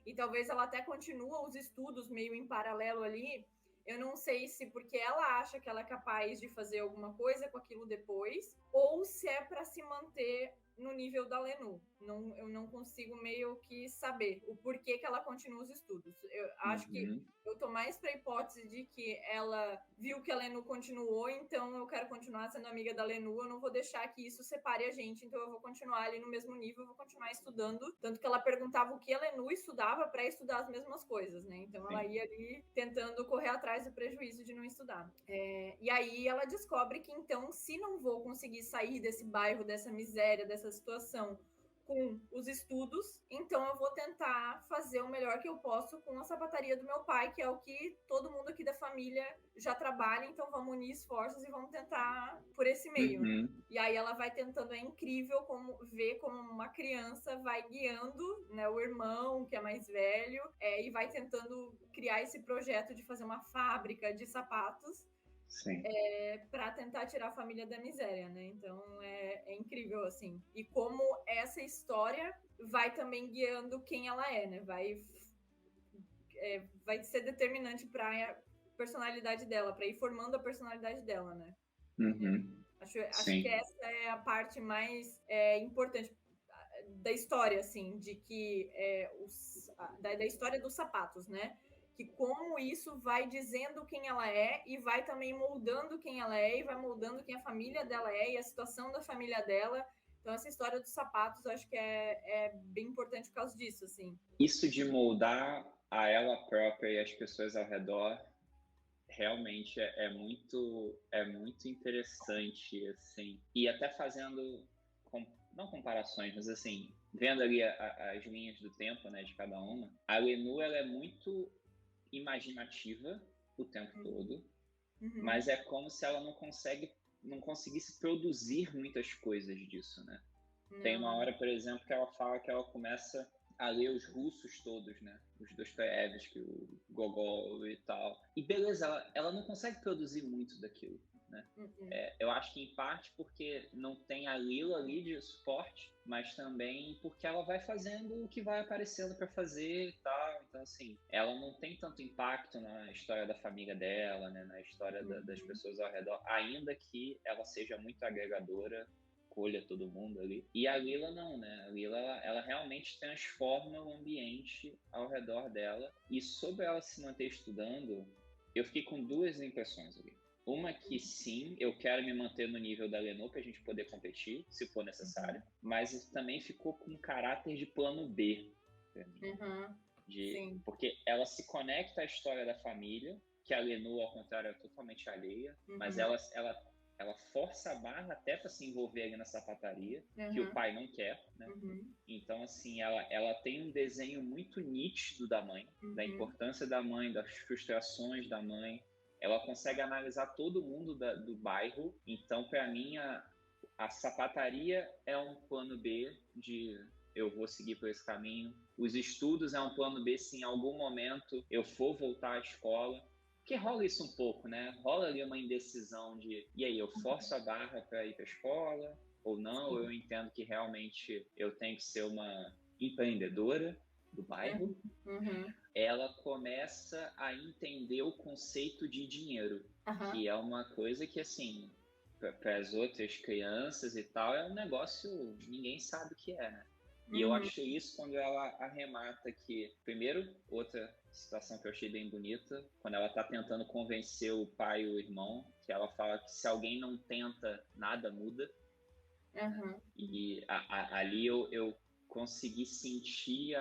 E talvez ela até continue os estudos meio em paralelo ali. Eu não sei se porque ela acha que ela é capaz de fazer alguma coisa com aquilo depois, ou se é para se manter no nível da Lenu. Eu não consigo meio que saber o porquê que ela continua os estudos. Eu acho que eu tô mais para a hipótese de que ela viu que a Lenu continuou, então eu quero continuar sendo amiga da Lenu, eu não vou deixar que isso separe a gente, então eu vou continuar ali no mesmo nível, eu vou continuar estudando. Tanto que ela perguntava o que a Lenu estudava para estudar as mesmas coisas, né? Então ela ia ali tentando correr atrás do prejuízo de não estudar. E aí ela descobre que então, se não vou conseguir sair desse bairro, dessa miséria, dessa situação com os estudos, então eu vou tentar fazer o melhor que eu posso com a sapataria do meu pai, que é o que todo mundo aqui da família já trabalha, então vamos unir esforços e vamos tentar por esse meio. E aí ela vai tentando, é incrível ver como uma criança vai guiando, né, o irmão, que é mais velho, e vai tentando criar esse projeto de fazer uma fábrica de sapatos. Para tentar tirar a família da miséria, né? Então é incrível, assim. E como essa história vai também guiando quem ela é, né? Vai ser determinante para a personalidade dela, para ir formando a personalidade dela, né? Acho que essa é a parte mais importante da história, assim, de que da história dos sapatos, né? Que como isso vai dizendo quem ela é e vai também moldando quem ela é e vai moldando quem a família dela é e a situação da família dela. Então, essa história dos sapatos, acho que é bem importante por causa disso, assim. Isso de moldar a ela própria e as pessoas ao redor realmente é muito interessante, assim. E até fazendo, não comparações, mas assim, vendo ali as linhas do tempo, né, de cada uma, a Lenu, ela é muito imaginativa o tempo todo, mas é como se ela não conseguisse produzir muitas coisas disso, né? Tem uma hora, por exemplo, que ela fala que ela começa a ler os russos todos, né? Os Dostoiévski, o Gogol e tal. E beleza, ela não consegue produzir muito daquilo, né? Eu acho que em parte porque não tem a Lila ali de suporte, mas também porque ela vai fazendo o que vai aparecendo para fazer e tal. Então, assim, ela não tem tanto impacto na história da família dela, né? Na história das pessoas ao redor, ainda que ela seja muito agregadora, colha todo mundo ali. E a Lila não, né? A Lila, ela realmente transforma o ambiente ao redor dela. E sobre ela se manter estudando, eu fiquei com duas impressões ali. Uma que sim, eu quero me manter no nível da Lenu para a gente poder competir, se for necessário. Mas isso também ficou com um caráter de plano B para mim. Porque ela se conecta à história da família, que a Lenu, ao contrário, é totalmente alheia. Mas ela força a barra até para se envolver ali na sapataria, que o pai não quer, né? Então, assim, ela tem um desenho muito nítido da mãe, da importância da mãe, das frustrações da mãe. Ela consegue analisar todo mundo do bairro. Então, para mim, a sapataria é um plano B de eu vou seguir por esse caminho. Os estudos é um plano B se em algum momento eu for voltar à escola, Porque rola isso um pouco, né? Rola ali uma indecisão de, e aí, eu forço a barra para ir para a escola ou não? Ou eu entendo que realmente eu tenho que ser uma empreendedora do bairro? Uhum. Ela começa a entender o conceito de dinheiro, Aham. que é uma coisa que, assim, para as outras crianças e tal, é um negócio ninguém sabe o que é, né? E eu Uhum. achei isso quando ela arremata que, primeiro, outra situação que eu achei bem bonita, quando ela tá tentando convencer o pai e o irmão, que ela fala que se alguém não tenta, nada muda, né? Uhum. E ali eu consegui sentir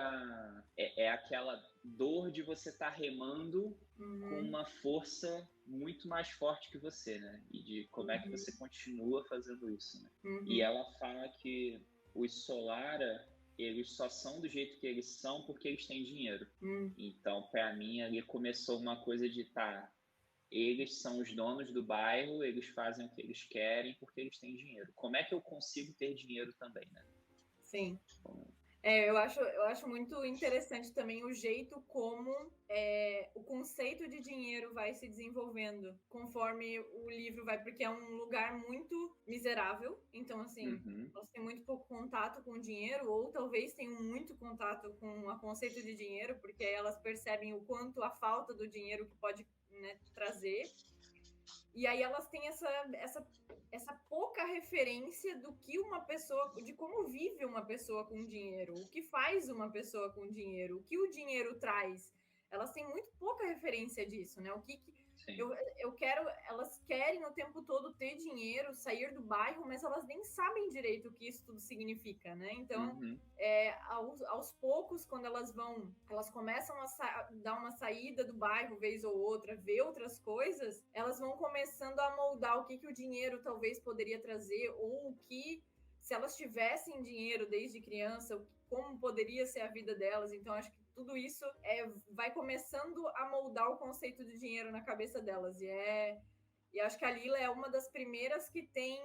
aquela dor de você estar remando com Uhum. uma força muito mais forte que você, né? E de como é que você continua fazendo isso, né? E Uhum. ela fala que os Solara, eles só são do jeito que eles são porque eles têm dinheiro. Uhum. Então, para mim, ali começou uma coisa de, tá, eles são os donos do bairro, eles fazem o que eles querem porque eles têm dinheiro. Como é que eu consigo ter dinheiro também, né? Sim. Como... Eu acho muito interessante também o jeito como o conceito de dinheiro vai se desenvolvendo conforme o livro vai, porque é um lugar muito miserável. Então, assim, Uhum. elas têm muito pouco contato com o dinheiro, ou talvez tenham muito contato com o conceito de dinheiro, porque elas percebem o quanto a falta do dinheiro que pode, né, trazer. E aí elas têm essa pouca referência do que uma pessoa, de como vive uma pessoa com dinheiro, o que faz uma pessoa com dinheiro, o que o dinheiro traz. Elas têm muito pouca referência disso, né? O que Sim. eu quero, elas querem o tempo todo ter dinheiro, sair do bairro, mas elas nem sabem direito o que isso tudo significa, né? Então, Uhum. aos poucos, quando elas começam a dar uma saída do bairro, vez ou outra, ver outras coisas, elas vão começando a moldar o que o dinheiro talvez poderia trazer, ou o que, se elas tivessem dinheiro desde criança, como poderia ser a vida delas. Então, acho que tudo isso vai começando a moldar o conceito de dinheiro na cabeça delas. E acho que a Lila é uma das primeiras que tem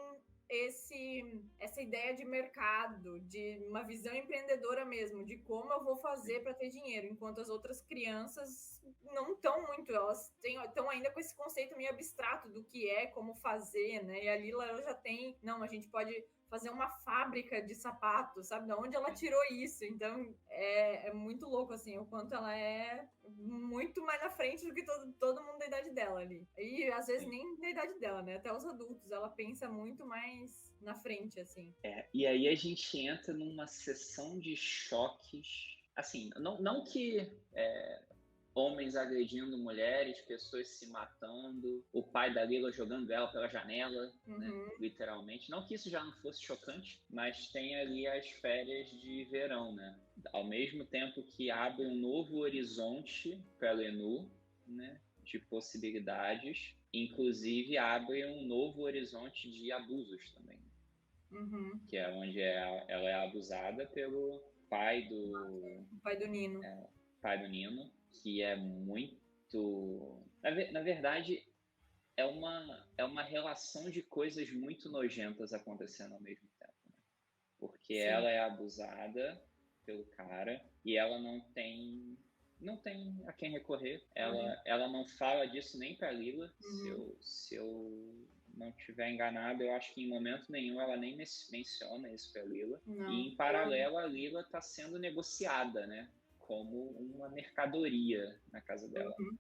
essa ideia de mercado, de uma visão empreendedora mesmo, de como eu vou fazer para ter dinheiro, enquanto as outras crianças não estão muito, elas estão ainda com esse conceito meio abstrato do que é, como fazer, né? E a Lila, ela já tem, não, a gente pode fazer uma fábrica de sapatos, sabe? De onde ela tirou isso? Então, é muito louco, assim, o quanto ela é muito mais na frente do que todo mundo da idade dela ali. E, às vezes, Sim. nem da idade dela, né? Até os adultos, ela pensa muito mais na frente, assim. E aí a gente entra numa sessão de choques, assim, não que homens agredindo mulheres, pessoas se matando, o pai da Lila jogando ela pela janela, né? Uhum. Literalmente. Não que isso já não fosse chocante, mas tem ali as férias de verão, né? Ao mesmo tempo que abre um novo horizonte para Lenur, né? De possibilidades, inclusive abre um novo horizonte de abusos também, Uhum. que é onde ela é abusada pelo pai O pai do Nino. pai do Nino, que é muito. Na verdade, é uma relação de coisas muito nojentas acontecendo ao mesmo tempo. Né? Porque Sim. ela é abusada pelo cara e ela não tem a quem recorrer. Uhum. Ela não fala disso nem para Lila. Uhum. Se eu não estiver enganado, eu acho que em momento nenhum ela nem menciona isso para Lila. E Não. em paralelo, a Lila está sendo negociada, né? Como uma mercadoria na casa dela. Uhum.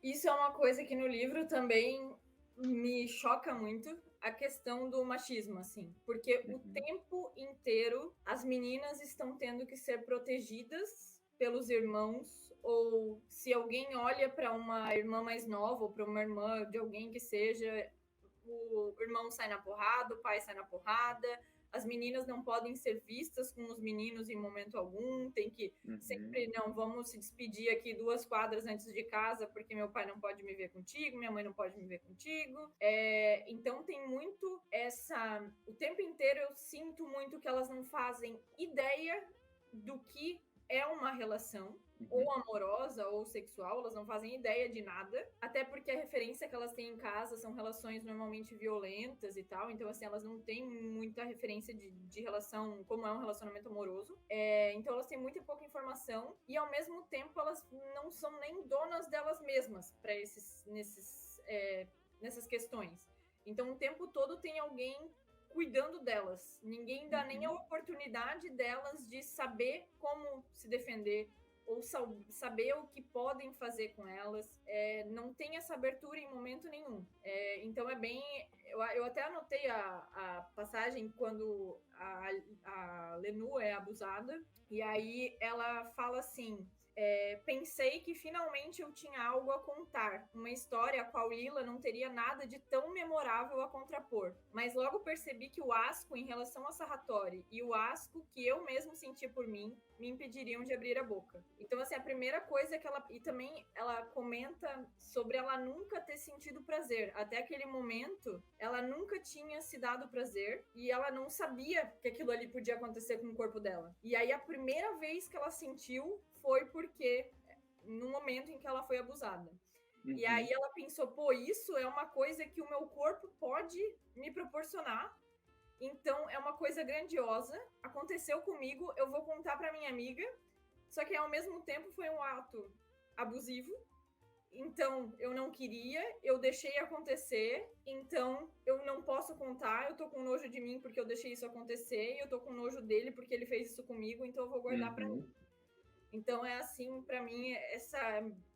Isso é uma coisa que no livro também me choca muito, a questão do machismo, assim, porque o Uhum. tempo inteiro as meninas estão tendo que ser protegidas pelos irmãos, ou se alguém olha para uma irmã mais nova ou para uma irmã de alguém que seja, o irmão sai na porrada, o pai sai na porrada, as meninas não podem ser vistas com os meninos em momento algum, tem que Uhum. sempre, não, vamos se despedir aqui 2 quadras antes de casa, porque meu pai não pode me ver contigo, minha mãe não pode me ver contigo. Então tem muito o tempo inteiro eu sinto muito que elas não fazem ideia do que é uma relação, ou amorosa ou sexual, elas não fazem ideia de nada, até porque a referência que elas têm em casa são relações normalmente violentas e tal, então assim, elas não têm muita referência de relação, como é um relacionamento amoroso, então elas têm muita pouca informação, e ao mesmo tempo elas não são nem donas delas mesmas para nessas questões. Então o tempo todo tem alguém cuidando delas, ninguém dá nem a oportunidade delas de saber como se defender, ou saber o que podem fazer com elas, não tem essa abertura em momento nenhum. Então é bem... Eu até anotei a passagem quando a Lenu é abusada, e aí ela fala assim... pensei que finalmente eu tinha algo a contar, uma história a qual Lila não teria nada de tão memorável a contrapor, mas logo percebi que o asco em relação a Sarratori e o asco que eu mesmo senti por mim me impediriam de abrir a boca. Então, assim, a primeira coisa que ela... E também ela comenta sobre ela nunca ter sentido prazer. Até aquele momento, ela nunca tinha se dado prazer e ela não sabia que aquilo ali podia acontecer com o corpo dela. E aí, a primeira vez que ela sentiu foi porque no momento em que ela foi abusada. E aí ela pensou, pô, isso é uma coisa que o meu corpo pode me proporcionar, então é uma coisa grandiosa, aconteceu comigo, eu vou contar para minha amiga, só que ao mesmo tempo foi um ato abusivo, então eu não queria, eu deixei acontecer, então eu não posso contar, eu tô com nojo de mim porque eu deixei isso acontecer, e eu tô com nojo dele porque ele fez isso comigo, então eu vou guardar para mim. Então é assim, para mim,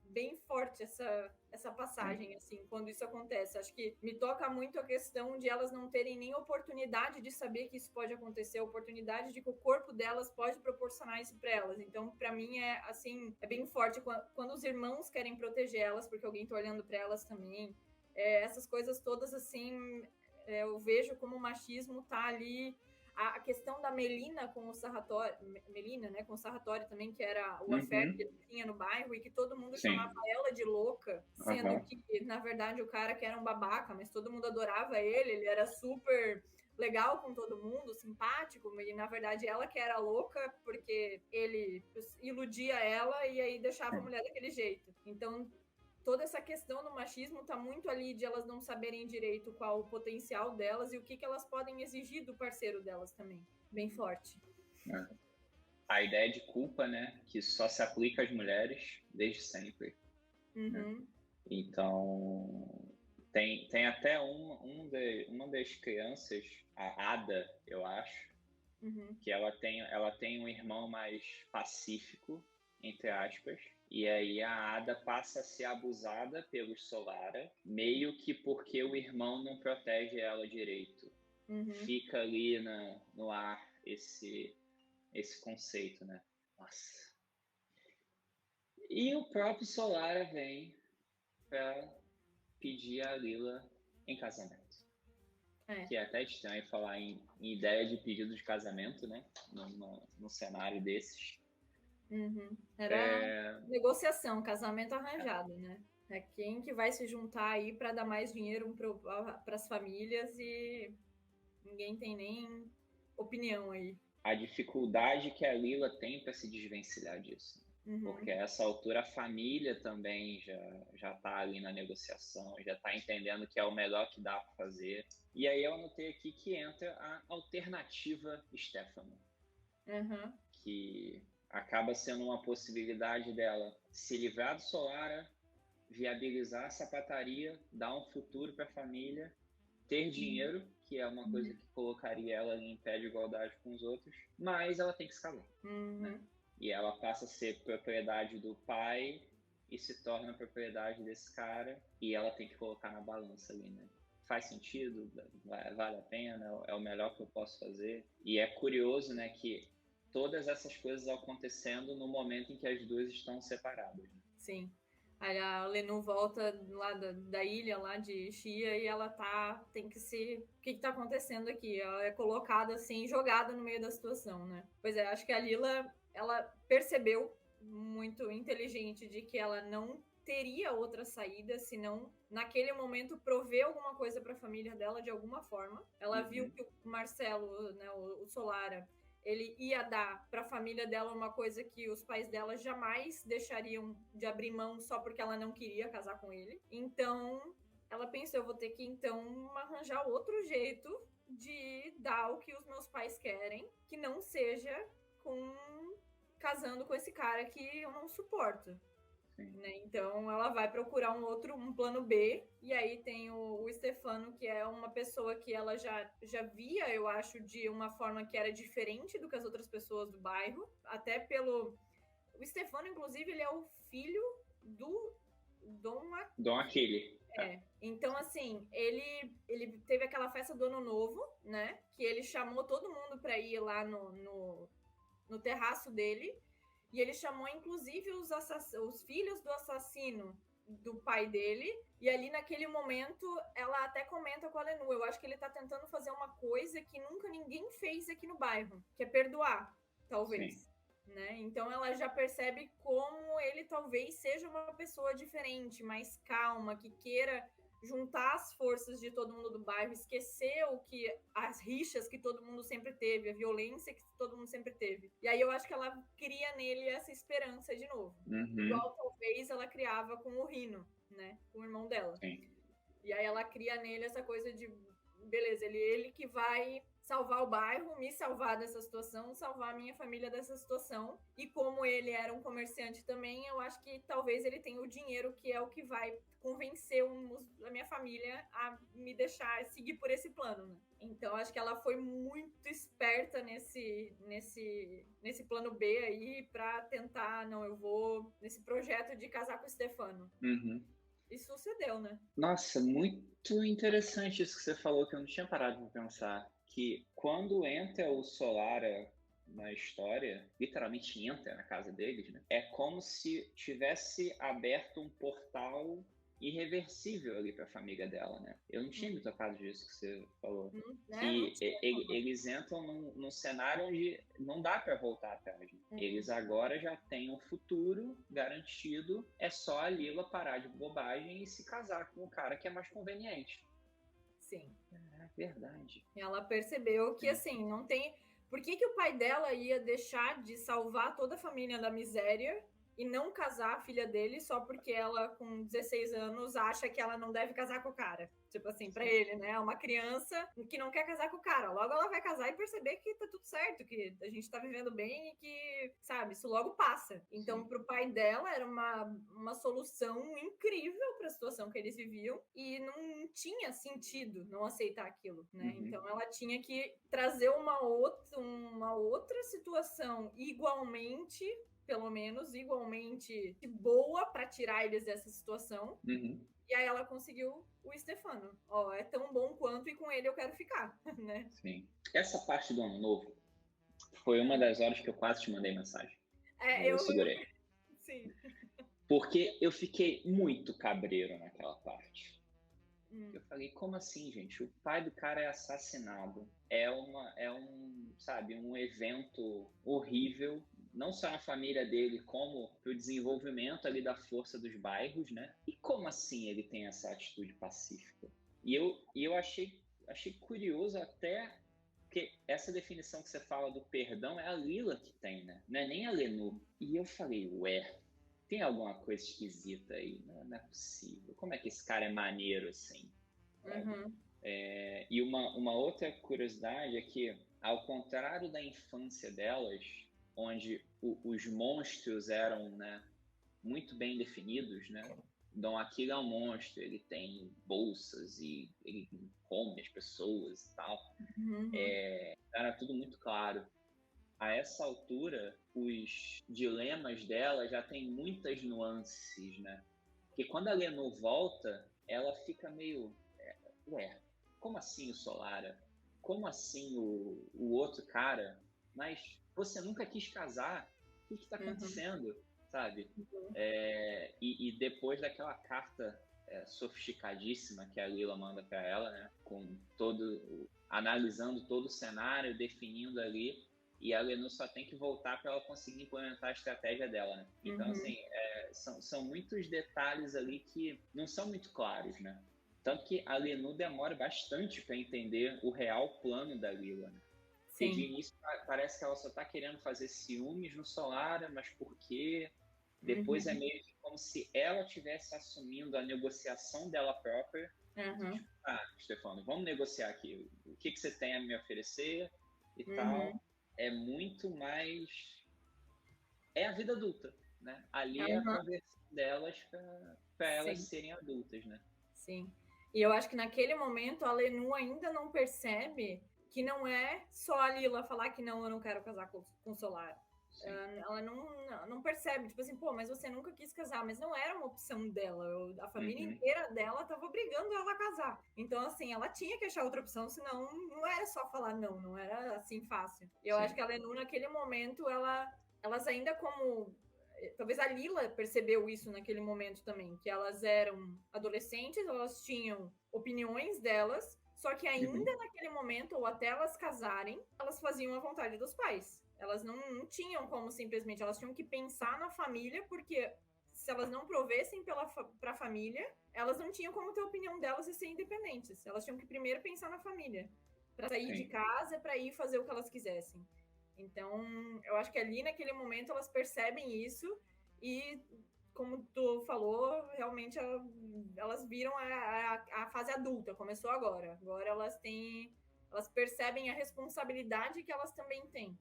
bem forte essa passagem, assim, quando isso acontece. Acho que me toca muito a questão de elas não terem nem oportunidade de saber que isso pode acontecer, oportunidade de que o corpo delas pode proporcionar isso para elas. Então, para mim, é bem forte quando os irmãos querem proteger elas, porque alguém tá olhando para elas também. Essas coisas todas, assim, eu vejo como o machismo tá ali. A questão da Melina com o Sarratori, Melina, né, com o Sarratori também, que era o affair que ele tinha no bairro e que todo mundo chamava ela de louca, sendo que, na verdade, o cara que era um babaca, mas todo mundo adorava ele era super legal com todo mundo, simpático, e na verdade ela que era louca, porque ele iludia ela e aí deixava a mulher daquele jeito. Então, toda essa questão do machismo está muito ali de elas não saberem direito qual o potencial delas e o que elas podem exigir do parceiro delas também. Bem forte. A ideia de culpa, né? Que só se aplica às mulheres desde sempre. Né? Então, tem até uma das crianças, a Ada, eu acho, que ela tem um irmão mais pacífico, entre aspas, e aí a Ada passa a ser abusada pelos Solara, meio que porque o irmão não protege ela direito. Fica ali no ar esse conceito, né? Nossa. E o próprio Solara vem para pedir a Lila em casamento. Que é até estranho falar em ideia de pedido de casamento, né? Num cenário desses. Era negociação, casamento arranjado, né? É quem que vai se juntar aí para dar mais dinheiro para as famílias e ninguém tem nem opinião aí. A dificuldade que a Lila tem para se desvencilhar disso. Porque a essa altura a família também já está ali na negociação, já está entendendo que é o melhor que dá para fazer. E aí eu anotei aqui que entra a alternativa Stefano, que acaba sendo uma possibilidade dela se livrar do Solara, viabilizar a sapataria, dar um futuro para a família, ter dinheiro, que é uma coisa que colocaria ela em pé de igualdade com os outros, mas ela tem que escalar. Né? E ela passa a ser propriedade do pai e se torna propriedade desse cara, e ela tem que colocar na balança ali, né? Faz sentido? Vale a pena? É o melhor que eu posso fazer? E é curioso, né, que todas essas coisas acontecendo no momento em que as duas estão separadas. Né? Sim. Aí a Lenu volta lá da ilha, lá de Xia, e ela tem que se... O que tá acontecendo aqui? Ela é colocada assim, jogada no meio da situação, né? Pois é, acho que a Lila, ela percebeu, muito inteligente, de que ela não teria outra saída, senão naquele momento prover alguma coisa para a família dela de alguma forma. Ela viu que o Marcelo, né, o Solara, ele ia dar para a família dela uma coisa que os pais dela jamais deixariam de abrir mão só porque ela não queria casar com ele. Então, ela pensou, eu vou ter que então arranjar outro jeito de dar o que os meus pais querem, que não seja casando com esse cara que eu não suporto. Né? Então ela vai procurar um plano B, e aí tem o Stefano, que é uma pessoa que ela já via, eu acho, de uma forma que era diferente do que as outras pessoas do bairro, até pelo... O Stefano, inclusive, ele é o filho do Dom Aquile. Então, assim, ele teve aquela festa do Ano Novo, né? Que ele chamou todo mundo para ir lá no terraço dele. E ele chamou, inclusive, os filhos do assassino do pai dele. E ali, naquele momento, ela até comenta com a Lenu. Eu acho que ele tá tentando fazer uma coisa que nunca ninguém fez aqui no bairro, que é perdoar, talvez. Né? Então ela já percebe como ele talvez seja uma pessoa diferente, mais calma, que queira juntar as forças de todo mundo do bairro, esquecer as rixas que todo mundo sempre teve, a violência que todo mundo sempre teve. E aí eu acho que ela cria nele essa esperança de novo. Igual talvez ela criava com o Rino, né? Com o irmão dela. E aí ela cria nele essa coisa de, beleza, ele que vai salvar o bairro, me salvar dessa situação, salvar a minha família dessa situação. E como ele era um comerciante também, eu acho que talvez ele tenha o dinheiro, que é o que vai convencer a minha família a me deixar seguir por esse plano, né? Então, acho que ela foi muito esperta nesse plano B aí, pra tentar, não, eu vou nesse projeto de casar com o Stefano. E sucedeu, né? Nossa, muito interessante isso que você falou, que eu não tinha parado para pensar. Que quando entra o Solara na história, literalmente entra na casa deles, né? É como se tivesse aberto um portal irreversível ali para a família dela, né? Eu não tinha me tocado disso que você falou. Eles entram num cenário onde não dá para voltar atrás. Né? Eles agora já têm um futuro garantido, é só a Lila parar de bobagem e se casar com o cara que é mais conveniente. Sim. É verdade. Ela percebeu que, assim, não tem... Por que o pai dela ia deixar de salvar toda a família da miséria e não casar a filha dele só porque ela, com 16 anos, acha que ela não deve casar com o cara? Tipo assim, pra ele, né? É uma criança que não quer casar com o cara. Logo ela vai casar e perceber que tá tudo certo, que a gente tá vivendo bem e que, sabe, isso logo passa. Então, pro pai dela, era uma solução incrível pra situação que eles viviam e não tinha sentido não aceitar aquilo, né? Então, ela tinha que trazer uma outra situação igualmente, pelo menos igualmente boa, para tirar eles dessa situação. E aí ela conseguiu o Stefano. Ó, é tão bom quanto e com ele eu quero ficar, né? Sim. Essa parte do Ano Novo foi uma das horas que eu quase te mandei mensagem. Eu segurei. Sim. Porque eu fiquei muito cabreiro naquela parte. Eu falei, como assim, gente? O pai do cara é assassinado. É um evento horrível, não só na família dele, como pro desenvolvimento ali da força dos bairros, né? E como assim ele tem essa atitude pacífica? E eu achei curioso até, porque essa definição que você fala do perdão é a Lila que tem, né? Não é nem a Lenu. E eu falei, tem alguma coisa esquisita aí, não é possível. Como é que esse cara é maneiro assim? E uma outra curiosidade é que, ao contrário da infância delas, onde os monstros eram, né, muito bem definidos, né? Dom Aquile é um monstro, ele tem bolsas e ele come as pessoas e tal. Era tudo muito claro. A essa altura, os dilemas dela já tem muitas nuances, né? Porque quando a Lenu volta, ela fica meio... como assim o Solara? Como assim o outro cara? Mas você nunca quis casar? O que está acontecendo? Sabe? E depois daquela carta sofisticadíssima que a Lila manda para ela, né? Analisando todo o cenário, definindo ali, e a Lenu só tem que voltar para ela conseguir implementar a estratégia dela, né? Então, assim, são muitos detalhes ali que não são muito claros, né? Tanto que a Lenu demora bastante para entender o real plano da Lila, né? Porque de Sim. início parece que ela só tá querendo fazer ciúmes no Solara, mas por quê? Depois é Uhum. meio que como se ela estivesse assumindo a negociação dela própria. De, Aham. tipo, Stefano, vamos negociar aqui. O que você tem a me oferecer e Uhum. tal. É muito mais... É a vida adulta, né? Ali é a Aham. conversão delas para elas Sim. serem adultas, né? Sim. E eu acho que naquele momento a Lenu ainda não percebe que não é só a Lila falar que não, eu não quero casar com o Solar. Sim. Ela não percebe, tipo assim, pô, mas você nunca quis casar, mas não era uma opção dela. A família Uhum. inteira dela tava obrigando ela a casar. Então, assim, ela tinha que achar outra opção, senão não era só falar não, não era assim fácil. E eu acho Sim. que a Lenu, naquele momento, elas ainda como talvez a Lila percebeu isso naquele momento também, que elas eram adolescentes, elas tinham opiniões delas, só que Uhum. ainda naquele momento, ou até elas casarem, elas faziam a vontade dos pais. Elas não tinham como simplesmente, elas tinham que pensar na família, porque se elas não provessem para a família, elas não tinham como ter a opinião delas e ser independentes. Elas tinham que primeiro pensar na família, para sair de Sim. casa, para ir fazer o que elas quisessem. Então, eu acho que ali naquele momento elas percebem isso e, como tu falou, realmente elas viram a fase adulta, começou agora. Agora elas percebem a responsabilidade que elas também têm,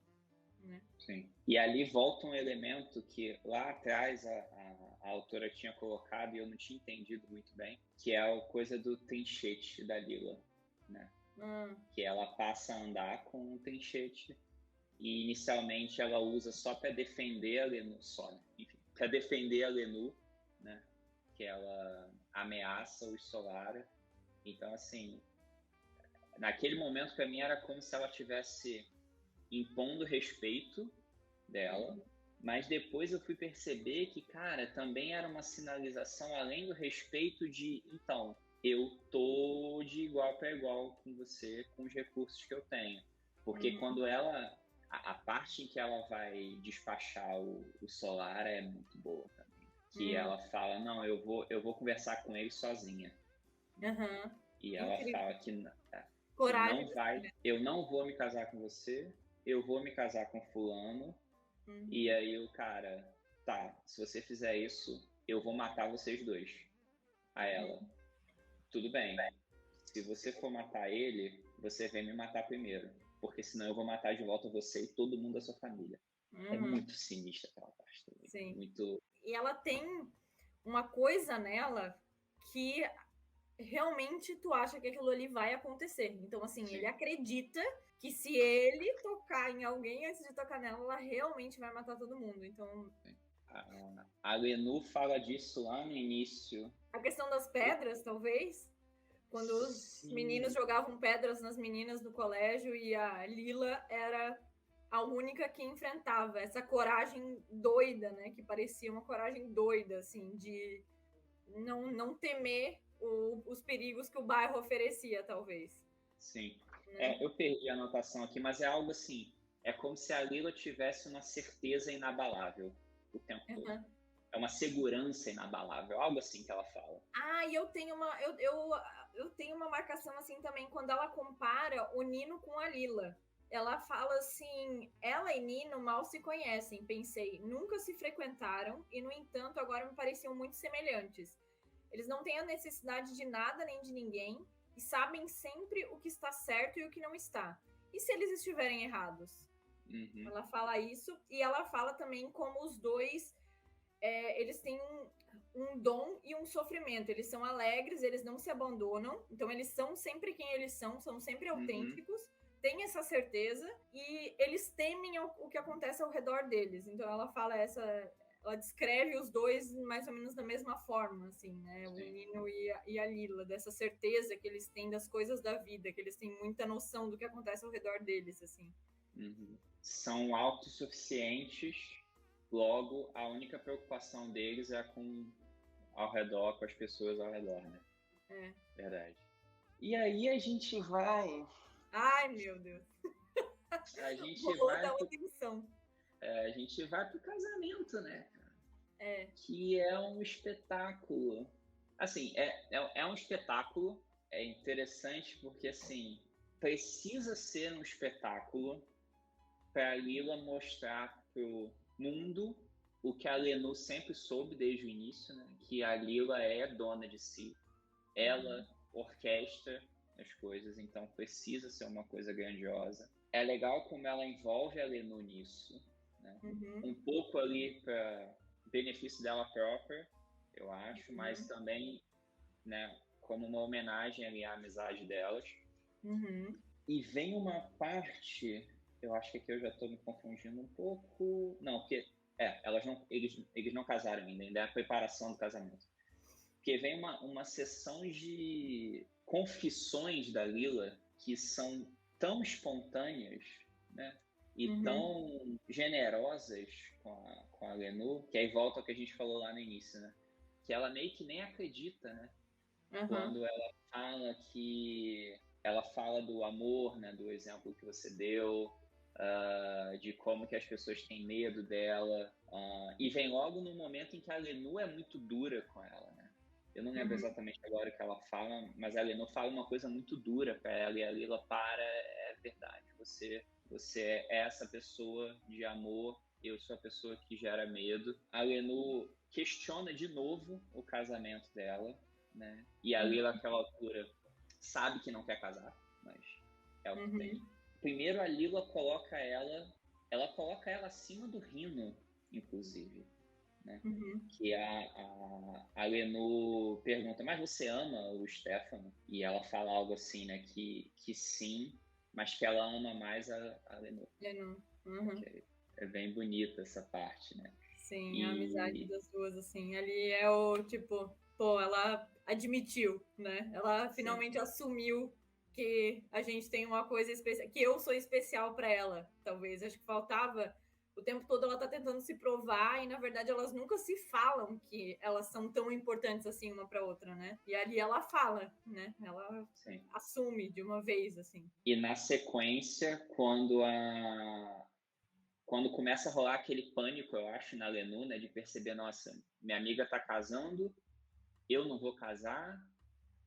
né? Sim. E ali volta um elemento que lá atrás a autora tinha colocado e eu não tinha entendido muito bem, que é a coisa do Tenchete da Lila, né? Que ela passa a andar com um Tenchete e inicialmente ela usa só para defender a Lenu, só, né? Enfim, para defender a Lenu, né? Que ela ameaça os Solara. Então, assim, naquele momento para mim era como se ela tivesse impondo respeito dela, mas depois eu fui perceber que, cara, também era uma sinalização além do respeito de, então, eu tô de igual para igual com você, com os recursos que eu tenho. Porque quando ela, a parte em que ela vai despachar o Solar é muito boa também. Que ela fala, não, eu vou conversar com ele sozinha. Uhum. E ela Incrível. fala que Coragem não dessa vai, mulher. eu não vou me casar com você, eu vou me casar com fulano. E Uhum. aí o cara, tá, se você fizer isso, eu vou matar vocês dois. A ela, tudo bem. Se você for matar ele, você vem me matar primeiro. Porque senão eu vou matar de volta você e todo mundo da sua família. É Uhum. muito sinistra aquela parte também. Sim. Muito. E ela tem uma coisa nela que realmente tu acha que aquilo ali vai acontecer. Então, assim, ele Sim. acredita que se ele tocar em alguém antes de tocar nela, ela realmente vai matar todo mundo. Então, Sim. A Lenu fala disso lá no início. a questão das pedras, talvez, quando os meninos Sim. jogavam pedras nas meninas no colégio e a Lila era a única que enfrentava essa coragem doida, né? Que parecia uma coragem doida, assim, de não temer os perigos que o bairro oferecia, talvez. Sim. Né? Eu perdi a anotação aqui, mas é algo assim. É como se a Lila tivesse uma certeza inabalável o tempo todo. Uhum. É uma segurança inabalável, algo assim que ela fala. Ah, e eu tenho uma marcação assim também, quando ela compara o Nino com a Lila. Ela fala assim: ela e Nino mal se conhecem, pensei, nunca se frequentaram e, no entanto, agora me pareciam muito semelhantes. Eles não têm a necessidade de nada nem de ninguém e sabem sempre o que está certo e o que não está. E se eles estiverem errados? Uhum. Ela fala isso e ela fala também como os dois eles têm um dom e um sofrimento. Eles são alegres, eles não se abandonam, então eles são sempre quem eles são sempre Uhum. autênticos, têm essa certeza e eles temem o que acontece ao redor deles. Então ela descreve os dois mais ou menos da mesma forma, assim, né? O Sim. Nino e a Lila, dessa certeza que eles têm das coisas da vida, que eles têm muita noção do que acontece ao redor deles, assim. Uhum. São autossuficientes, logo a única preocupação deles é com ao redor, com as pessoas ao redor, né? É. Verdade. E aí a gente vai, Ai, meu Deus. a gente Rolou vai, até uma pro, tensão. a gente vai pro casamento, né? É. Que é um espetáculo. Assim, é um espetáculo, é interessante porque, assim, precisa ser um espetáculo para a Lila mostrar pro mundo o que a Lenô sempre soube desde o início, né? Que a Lila é dona de si, ela orquestra as coisas, então precisa ser uma coisa grandiosa. É legal como ela envolve a Lenô nisso, né? Um pouco ali para benefício dela própria, eu acho, mas também, né, como uma homenagem ali à amizade delas. E vem uma parte, eu acho que aqui eu já estou me confundindo um pouco. Não, porque eles não casaram ainda é a preparação do casamento. Porque vem uma sessão de confissões da Lila que são tão espontâneas, né? E tão generosas com a Lenô, que aí volta ao que a gente falou lá no início, né? Que ela meio que nem acredita, né? Quando ela fala do amor, né? Do exemplo que você deu, de como que as pessoas têm medo dela, e vem logo no momento em que a Lenô é muito dura com ela, né? Eu não lembro exatamente agora o que ela fala, mas a Lenô fala uma coisa muito dura para ela, e a Lila é verdade, você é essa pessoa de amor, eu sou a pessoa que gera medo. A Lenô questiona de novo o casamento dela, né? E a Lila, naquela altura, sabe que não quer casar, mas é o que tem. Primeiro a Lila coloca ela acima do Rino, inclusive, né? Que a Lenô pergunta, mas você ama o Stefano? E ela fala algo assim, né? Que sim, mas que ela ama mais a Lenô. É bem bonita essa parte, né? Sim, a amizade das duas, assim, ali é o tipo, pô, ela admitiu, né? Ela finalmente assumiu que a gente tem uma coisa especial, que eu sou especial para ela, talvez. Acho que faltava o tempo todo ela tá tentando se provar e na verdade elas nunca se falam que elas são tão importantes assim uma para outra, né? E ali ela fala, né? Ela assume de uma vez assim. E na sequência, quando começa a rolar aquele pânico, eu acho, na Lenô, né, de perceber, nossa, minha amiga tá casando, eu não vou casar,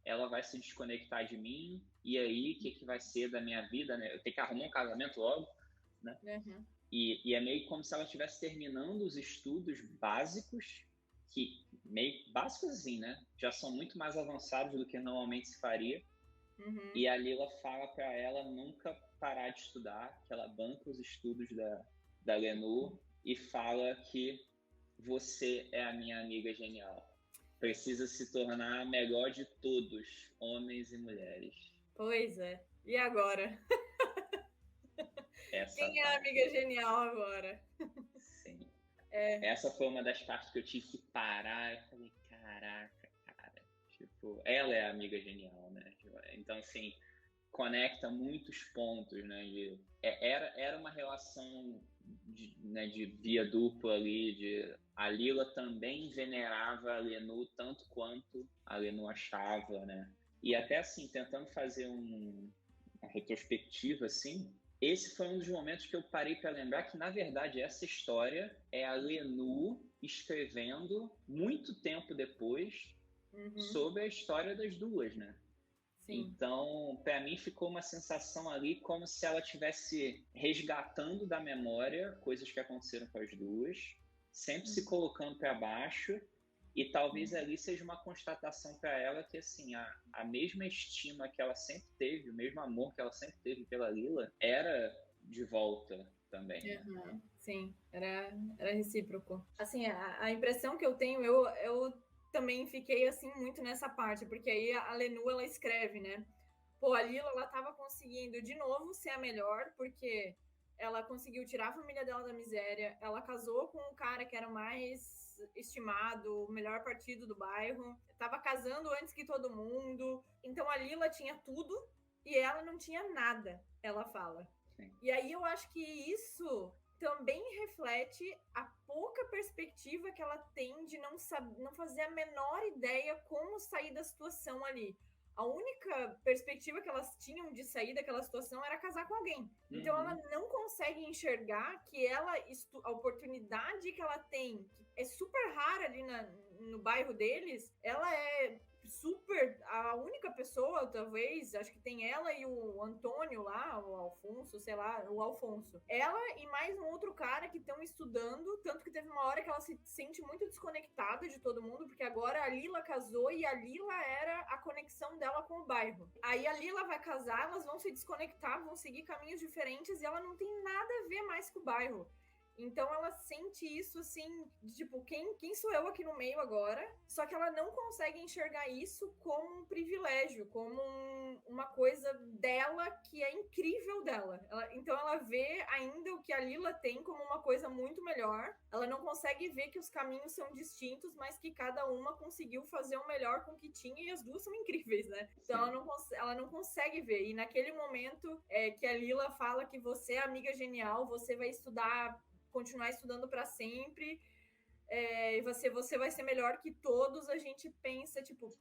ela vai se desconectar de mim, e aí, o que vai ser da minha vida, né? Eu tenho que arrumar um casamento logo, né? E é meio como se ela estivesse terminando os estudos básicos, que meio básicos assim, né? Já são muito mais avançados do que normalmente se faria. E a Lila fala para ela nunca parar de estudar, que ela banca os estudos da Lenô e fala que você é a minha amiga genial. Precisa se tornar a melhor de todos, homens e mulheres. Pois é. E agora? Quem é a amiga genial agora? Sim. Essa foi uma das partes que eu tive que parar. Eu falei, caraca, cara. Tipo, ela é a amiga genial, né? Então, assim, conecta muitos pontos, né? Era uma relação de via dupla ali, a Lila também venerava a Lenô tanto quanto a Lenô achava, né? E até assim, tentando fazer uma retrospectiva, assim, esse foi um dos momentos que eu parei para lembrar que, na verdade, essa história é a Lenô escrevendo muito tempo depois sobre a história das duas, né? Então, para mim, ficou uma sensação ali como se ela estivesse resgatando da memória coisas que aconteceram com as duas, sempre se colocando para baixo, e talvez ali seja uma constatação para ela que, assim, a mesma estima que ela sempre teve, o mesmo amor que ela sempre teve pela Lila, era de volta também. Né? Sim, era recíproco. Assim, a impressão que eu tenho, eu também fiquei assim muito nessa parte, porque aí a Lenô ela escreve, né? Pô, a Lila ela tava conseguindo de novo ser a melhor, porque ela conseguiu tirar a família dela da miséria, ela casou com um cara que era o mais estimado, o melhor partido do bairro, tava casando antes que todo mundo. Então a Lila tinha tudo e ela não tinha nada, ela fala. Sim. E aí eu acho que isso também reflete a pouca perspectiva que ela tem de não fazer a menor ideia como sair da situação ali. A única perspectiva que elas tinham de sair daquela situação era casar com alguém. Então ela não consegue enxergar que a oportunidade que ela tem, que é super rara ali no bairro deles, ela é super, a única pessoa, talvez, acho que tem ela e o Antônio lá, o Alfonso, sei lá, o Alfonso. Ela e mais um outro cara que estão estudando, tanto que teve uma hora que ela se sente muito desconectada de todo mundo, porque agora a Lila casou e a Lila era a conexão dela com o bairro. Aí a Lila vai casar, elas vão se desconectar, vão seguir caminhos diferentes e ela não tem nada a ver mais com o bairro. Então ela sente isso assim, de, tipo, quem sou eu aqui no meio agora? Só que ela não consegue enxergar isso como um privilégio, como uma coisa dela que é incrível dela. Então ela vê ainda o que a Lila tem como uma coisa muito melhor. Ela não consegue ver que os caminhos são distintos, mas que cada uma conseguiu fazer o melhor com o que tinha e as duas são incríveis, né? Então ela não consegue ver. E naquele momento que a Lila fala que você é amiga genial, você vai estudar, continuar estudando para sempre, e você vai ser melhor que todos, a gente pensa, tipo,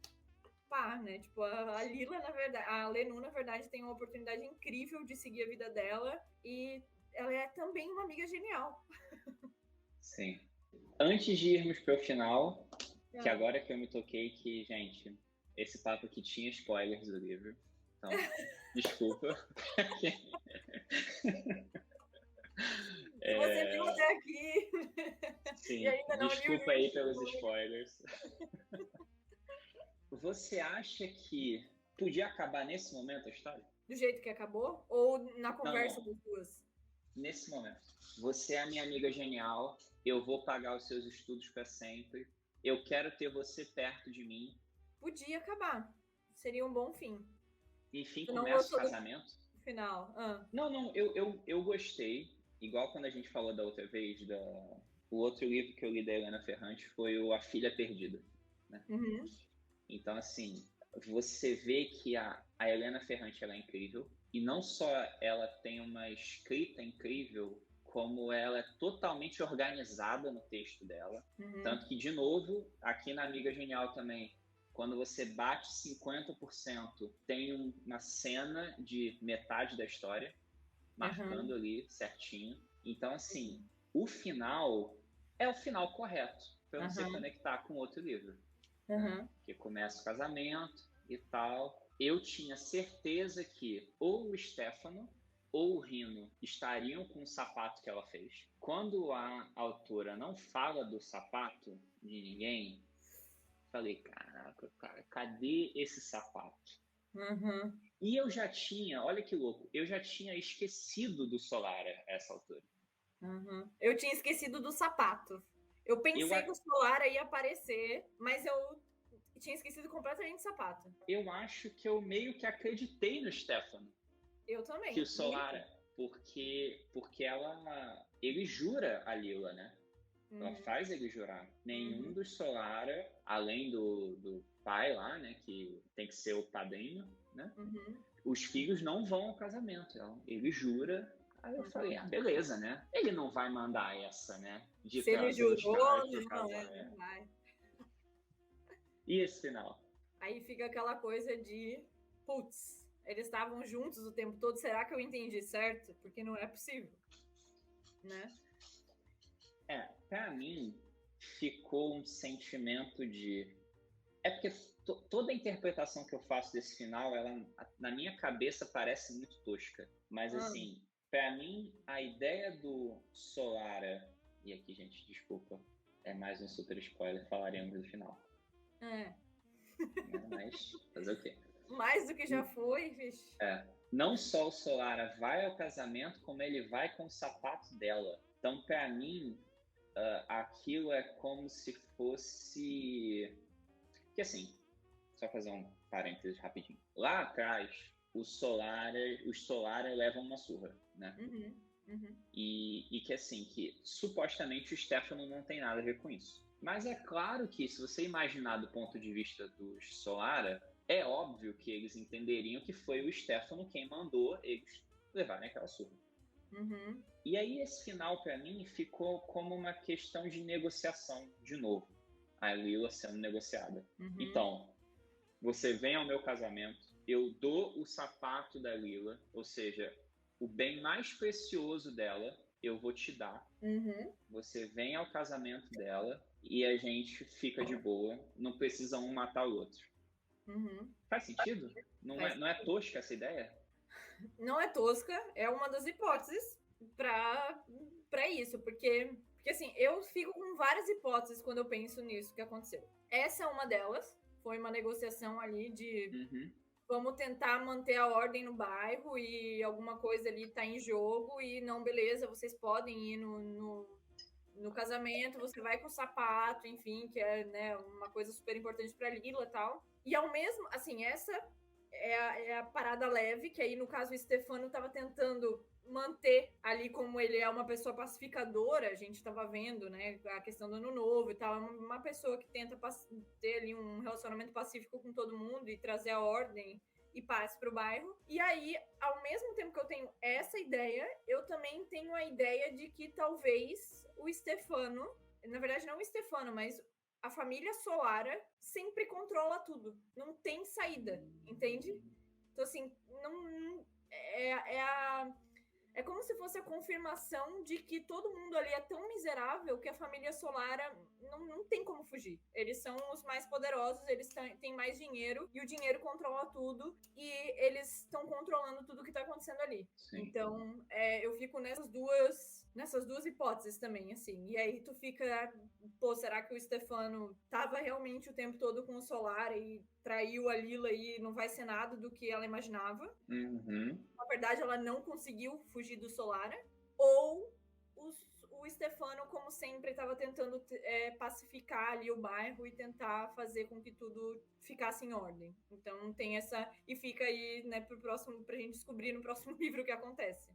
pá, né? Tipo, a Lila, na verdade, a Lenu, na verdade, tem uma oportunidade incrível de seguir a vida dela e ela é também uma amiga genial. Sim. Antes de irmos para o final, que agora que eu me toquei que, gente, esse papo aqui tinha spoilers do livro, então, desculpa. Se você viu até aqui sim, e ainda não desculpa viu, aí pelos spoilers. Você acha que podia acabar nesse momento a história? Do jeito que acabou? Ou na conversa Não. das duas? Nesse momento. Você é a minha amiga genial, eu vou pagar os seus estudos para sempre, eu quero ter você perto de mim. Podia acabar. Seria um bom fim. Enfim, Tu não começa o gostou casamento. do final? Não, eu gostei. Igual quando a gente falou da outra vez, o outro livro que eu li da Helena Ferrante foi o A Filha Perdida. Né? Uhum. Então, assim, você vê que a Helena Ferrante ela é incrível. E não só ela tem uma escrita incrível, como ela é totalmente organizada no texto dela. Uhum. Tanto que, de novo, aqui na Amiga Genial também, quando você bate 50%, tem uma cena de metade da história, marcando ali certinho. Então, assim, o final é o final correto para você conectar com outro livro. Né? Que começa o casamento e tal. Eu tinha certeza que ou o Stefano ou o Rino estariam com o sapato que ela fez. Quando a autora não fala do sapato de ninguém, falei, caraca, cara, cadê esse sapato? Uhum. E eu já tinha, olha que louco, eu já tinha esquecido do Solara a essa altura. Uhum. Eu tinha esquecido do sapato. Eu pensei que o Solara ia aparecer, mas eu tinha esquecido completamente do sapato. Eu acho que eu meio que acreditei no Stefano. Eu também. Que o Solara, porque ele jura a Lila, né? Ela faz ele jurar. Nenhum dos Solara, além do pai lá, né? Que tem que ser o padrinho, né? Os filhos não vão ao casamento. Então, ele jura. Aí eu falei, beleza, né? Ele não vai mandar essa, né? De se ele trazer os caras pro não casamento. vai. E esse final? Aí fica aquela coisa de, putz, eles estavam juntos o tempo todo, será que eu entendi certo? Porque não é possível, né? Pra mim, ficou um sentimento de... É porque toda a interpretação que eu faço desse final, ela, na minha cabeça, parece muito tosca. Mas, assim, pra mim, a ideia do Solara... E aqui, gente, desculpa, é mais um super spoiler, falaremos no final. Mas, fazer o quê? Mais do que já foi, vixe. Não só o Solara vai ao casamento, como ele vai com o sapato dela. Então, pra mim, aquilo é como se fosse... Que assim, só fazer um parênteses rapidinho. Lá atrás, os Solara levam uma surra, né? E que assim, que supostamente o Stefano não tem nada a ver com isso. Mas é claro que, se você imaginar do ponto de vista dos Solara, é óbvio que eles entenderiam que foi o Stefano quem mandou eles levarem aquela surra. E aí esse final, para mim, ficou como uma questão de negociação, de novo. A Lila sendo negociada. Então, você vem ao meu casamento, eu dou o sapato da Lila, ou seja, o bem mais precioso dela, eu vou te dar. Você vem ao casamento dela e a gente fica de boa, não precisa um matar o outro. Uhum. Faz sentido? Não Faz é, não é tosca essa ideia? Não é tosca, é uma das hipóteses para isso, porque assim, eu fico com várias hipóteses quando eu penso nisso que aconteceu. Essa é uma delas, foi uma negociação ali de Uhum. vamos tentar manter a ordem no bairro e alguma coisa ali tá em jogo e não, beleza, vocês podem ir no casamento, você vai com sapato, enfim, que é, né, uma coisa super importante para Lila e tal. E ao mesmo, assim, essa é a parada leve, que aí no caso o Stefano estava tentando manter ali como ele é uma pessoa pacificadora, a gente estava vendo, né, a questão do ano novo e tal, uma pessoa que tenta ter ali um relacionamento pacífico com todo mundo e trazer a ordem e paz para o bairro. E aí, ao mesmo tempo que eu tenho essa ideia, eu também tenho a ideia de que talvez o Stefano, na verdade não o Stefano, mas a família Solara sempre controla tudo. Não tem saída, entende? Então, assim, não é como se fosse a confirmação de que todo mundo ali é tão miserável que a família Solara não tem como fugir. Eles são os mais poderosos, eles têm mais dinheiro e o dinheiro controla tudo e eles estão controlando tudo que está acontecendo ali. Sim. Então, eu fico nessas duas hipóteses também, assim. E aí tu fica, pô, será que o Stefano tava realmente o tempo todo com o Solara e traiu a Lila e não vai ser nada do que ela imaginava? Uhum. Na verdade, ela não conseguiu fugir do Solara, ou o Stefano, como sempre, estava tentando pacificar ali o bairro e tentar fazer com que tudo ficasse em ordem. Então tem essa. E fica aí, né, pra gente descobrir no próximo livro o que acontece.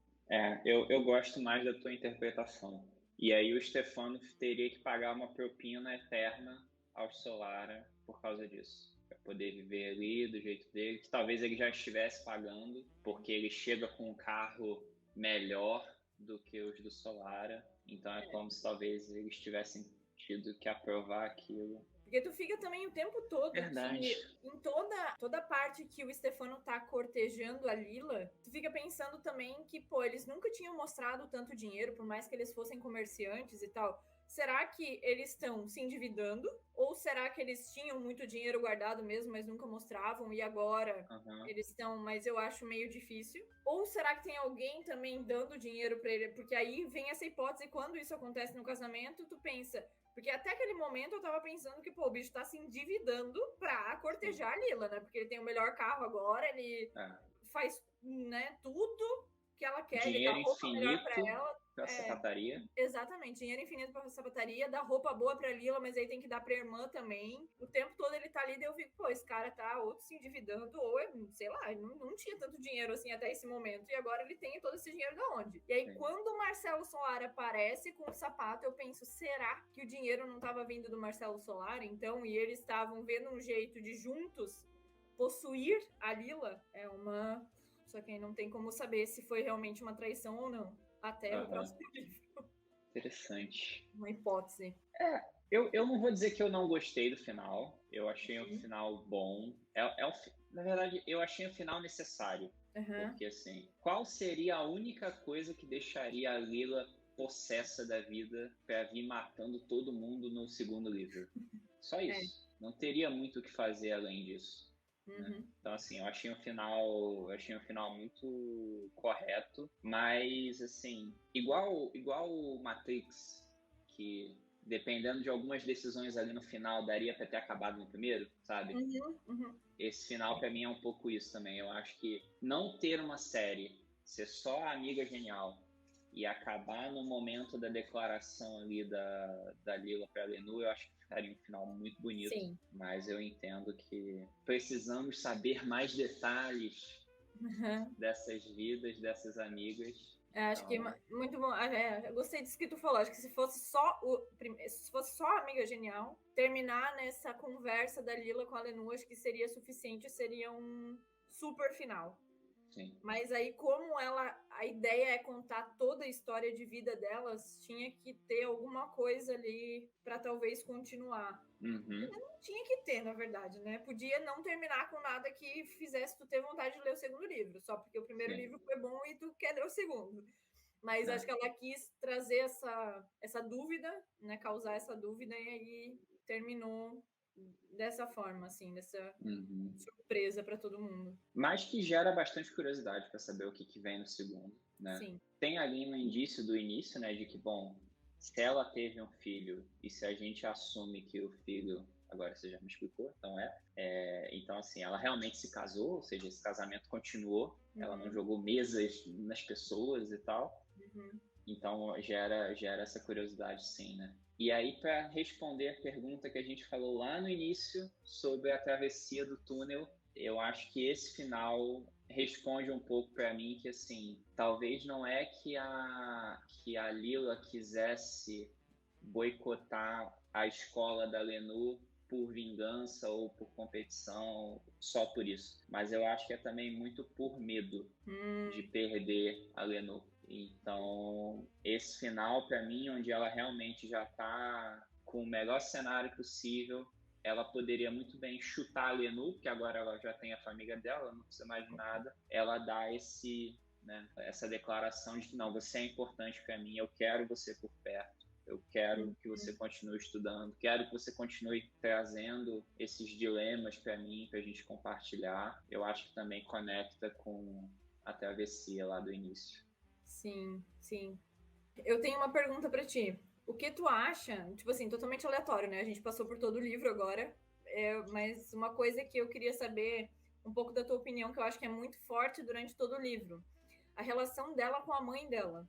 Eu gosto mais da tua interpretação. E aí o Stefano teria que pagar uma propina eterna ao Solara por causa disso. Para poder viver ali do jeito dele, que talvez ele já estivesse pagando, porque ele chega com um carro melhor do que os do Solara. Então é como se talvez eles tivessem tido que aprovar aquilo. Porque tu fica também o tempo todo Verdade. que em toda parte que o Stefano tá cortejando a Lila, tu fica pensando também que, pô, eles nunca tinham mostrado tanto dinheiro, por mais que eles fossem comerciantes e tal. Será que eles estão se endividando? Ou será que eles tinham muito dinheiro guardado mesmo, mas nunca mostravam e agora eles estão, mas eu acho meio difícil? Ou será que tem alguém também dando dinheiro para ele? Porque aí vem essa hipótese, quando isso acontece no casamento, tu pensa, porque até aquele momento eu tava pensando que, pô, o bicho tá se endividando pra cortejar a Lila, né? Porque ele tem o melhor carro agora, ele faz, né, tudo que ela quer, ele dá Dinheiro roupa melhor pra infinito ela. pra sapataria. Exatamente, dinheiro infinito pra sapataria, dá roupa boa pra Lila, mas aí tem que dar pra irmã também. O tempo todo ele tá ali, daí eu fico, pô, esse cara tá ou se endividando, ou, sei lá, não tinha tanto dinheiro assim até esse momento, e agora ele tem todo esse dinheiro da onde? E aí, quando o Marcelo Solar aparece com o sapato, eu penso, será que o dinheiro não tava vindo do Marcelo Solar, então, e eles estavam vendo um jeito de juntos possuir a Lila? Só que aí não tem como saber se foi realmente uma traição ou não. Até o próximo livro. Interessante. Uma hipótese. Eu não vou dizer que eu não gostei do final. Eu achei um final bom. Na verdade, eu achei um final necessário. Porque, assim, qual seria a única coisa que deixaria a Lila possessa da vida para vir matando todo mundo no segundo livro? Só isso. Não teria muito o que fazer além disso. Né? Então, assim, eu achei um final muito correto, mas, assim, igual o Matrix, que dependendo de algumas decisões ali no final, daria para ter acabado no primeiro, sabe? Esse final, para mim, é um pouco isso também. Eu acho que não ter uma série, ser só a amiga genial e acabar no momento da declaração ali da Lila para a Lenu, eu acho que ficaria um final muito bonito. Sim. Mas eu entendo que precisamos saber mais detalhes dessas vidas, dessas amigas. Acho que muito bom. Eu gostei disso que tu falou. Acho que se fosse só a amiga genial, terminar nessa conversa da Lila com a Lenu, acho que seria suficiente, seria um super final. Sim. Mas aí, como a ideia é contar toda a história de vida delas, tinha que ter alguma coisa ali para talvez continuar. Não tinha que ter, na verdade, né? Podia não terminar com nada que fizesse tu ter vontade de ler o segundo livro, só porque o primeiro livro foi bom e tu quer ler o segundo. Mas acho que ela quis trazer essa dúvida, né? Causar essa dúvida e aí terminou dessa forma, assim, dessa Uhum. surpresa para todo mundo. Mas que gera bastante curiosidade para saber o que vem no segundo, né? Sim. Tem ali um indício do início, né, de que, bom, se ela teve um filho e se a gente assume que o filho, agora você já me explicou, então então assim, ela realmente se casou, ou seja, esse casamento continuou, ela não jogou mesas nas pessoas e tal, Uhum. então gera essa curiosidade, sim, né? E aí, para responder a pergunta que a gente falou lá no início sobre a travessia do túnel, eu acho que esse final responde um pouco para mim que, assim, talvez não é que a Lila quisesse boicotar a escola da Lenu por vingança ou por competição, só por isso. Mas eu acho que é também muito por medo de perder a Lenu. Então, esse final, para mim, onde ela realmente já está com o melhor cenário possível, ela poderia muito bem chutar a Lenu, porque agora ela já tem a família dela, não precisa mais de nada. Ela dá essa declaração de que não, você é importante para mim, eu quero você por perto. Eu quero que você continue estudando, quero que você continue trazendo esses dilemas para mim, para a gente compartilhar. Eu acho que também conecta com a travessia lá do início. Sim, sim. Eu tenho uma pergunta para ti. O que tu acha, tipo assim, totalmente aleatório, né? A gente passou por todo o livro agora, mas uma coisa que eu queria saber um pouco da tua opinião, que eu acho que é muito forte durante todo o livro. A relação dela com a mãe dela.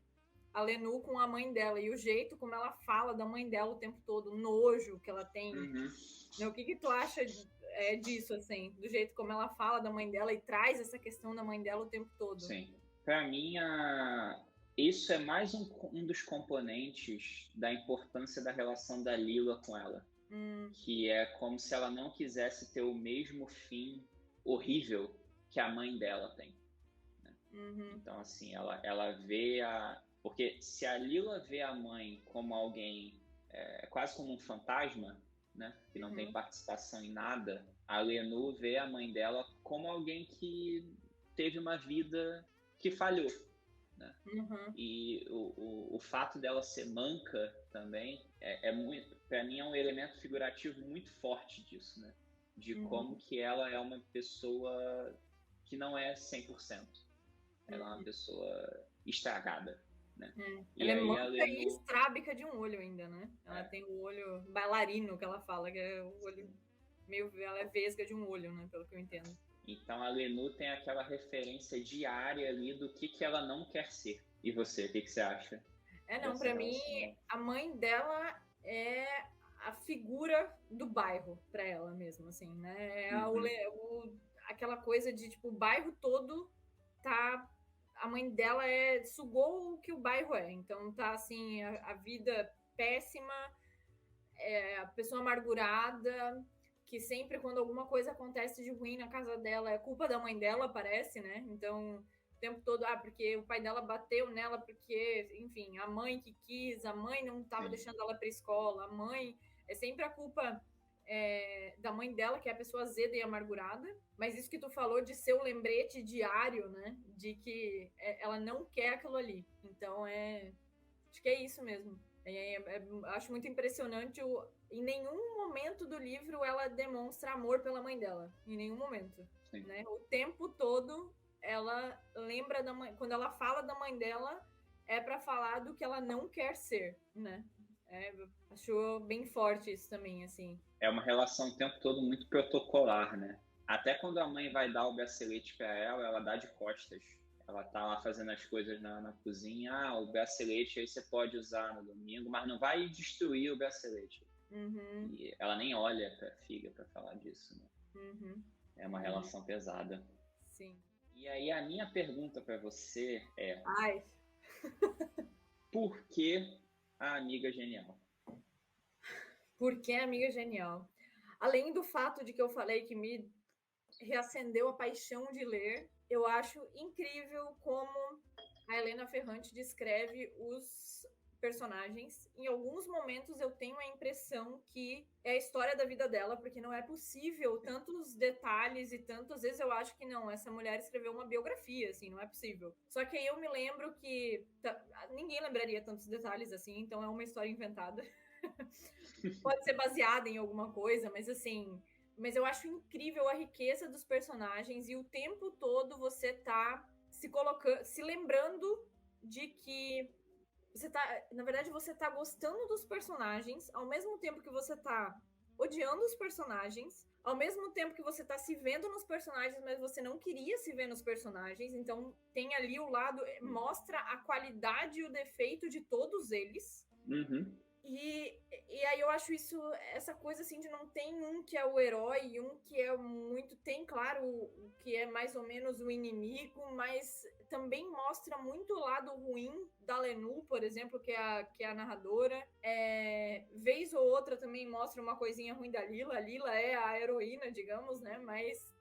A Lenu com a mãe dela e o jeito como ela fala da mãe dela o tempo todo, o nojo que ela tem. Né? O que tu acha disso, assim, do jeito como ela fala da mãe dela e traz essa questão da mãe dela o tempo todo? Sim. Para mim, isso é mais um dos componentes da importância da relação da Lila com ela. Que é como se ela não quisesse ter o mesmo fim horrível que a mãe dela tem. Né? Então, assim, ela vê Porque se a Lila vê a mãe como alguém, quase como um fantasma, né? Que não tem participação em nada, a Lenu vê a mãe dela como alguém que teve uma vida que falhou. Né? E o fato dela ser manca também para mim é um elemento figurativo muito forte disso, né? De como que ela é uma pessoa que não é 100%. Ela é uma pessoa estragada, né? Ela é manca e estrábica de um olho ainda, né? Ela tem o olho bailarino, que ela fala, que é o olho ela é vesga de um olho, né? Pelo que eu entendo. Então a Lenu tem aquela referência diária ali do que ela não quer ser. E você, o que você acha? Não, para mim, a mãe dela é a figura do bairro para ela mesmo, assim, né? Aquela coisa de, tipo, o bairro todo tá... A mãe dela sugou o que o bairro é. Então tá, assim, a vida péssima, a pessoa amargurada, que sempre quando alguma coisa acontece de ruim na casa dela é culpa da mãe dela, parece, né? Então, o tempo todo, porque o pai dela bateu nela, porque, enfim, a mãe que quis, a mãe não estava deixando ela para escola, a mãe é sempre a culpa da mãe dela, que é a pessoa azeda e amargurada. Mas isso que tu falou de ser o lembrete diário, né? De que ela não quer aquilo ali. Então, acho que é isso mesmo. Acho muito impressionante. Em nenhum momento do livro ela demonstra amor pela mãe dela. Em nenhum momento. Né? O tempo todo ela lembra da mãe. Quando ela fala da mãe dela, é para falar do que ela não quer ser. Né? Acho bem forte isso também, assim. É uma relação o tempo todo muito protocolar, né? Até quando a mãe vai dar o bracelete para ela dá de costas. Ela tá lá fazendo as coisas na cozinha. O bracelete aí você pode usar no domingo, mas não vai destruir o bracelete. E ela nem olha pra filha para falar disso, né? É uma relação pesada. Sim. E aí a minha pergunta para você é... Ai. Por que a amiga genial? Por que a amiga genial? Além do fato de que eu falei que me reacendeu a paixão de ler, eu acho incrível como a Helena Ferrante descreve os personagens. Em alguns momentos eu tenho a impressão que é a história da vida dela, porque não é possível tantos detalhes e tantas vezes eu acho que não, essa mulher escreveu uma biografia, assim, não é possível. Só que aí eu me lembro que ninguém lembraria tantos detalhes assim, então é uma história inventada. pode ser baseada em alguma coisa, mas assim, mas eu acho incrível a riqueza dos personagens e o tempo todo você tá se colocando, se lembrando de que você tá, na verdade, você tá gostando dos personagens, ao mesmo tempo que você tá odiando os personagens, ao mesmo tempo que você tá se vendo nos personagens, mas você não queria se ver nos personagens. Então, tem ali o lado, mostra a qualidade e o defeito de todos eles. Uhum. E aí eu acho isso, essa coisa assim de não tem um que é o herói e um que é muito. Tem, claro, o que é mais ou menos o inimigo, mas também mostra muito o lado ruim da Lenu, por exemplo, que é a narradora. Vez ou outra também mostra uma coisinha ruim da Lila. A Lila é a heroína, digamos, né? Mas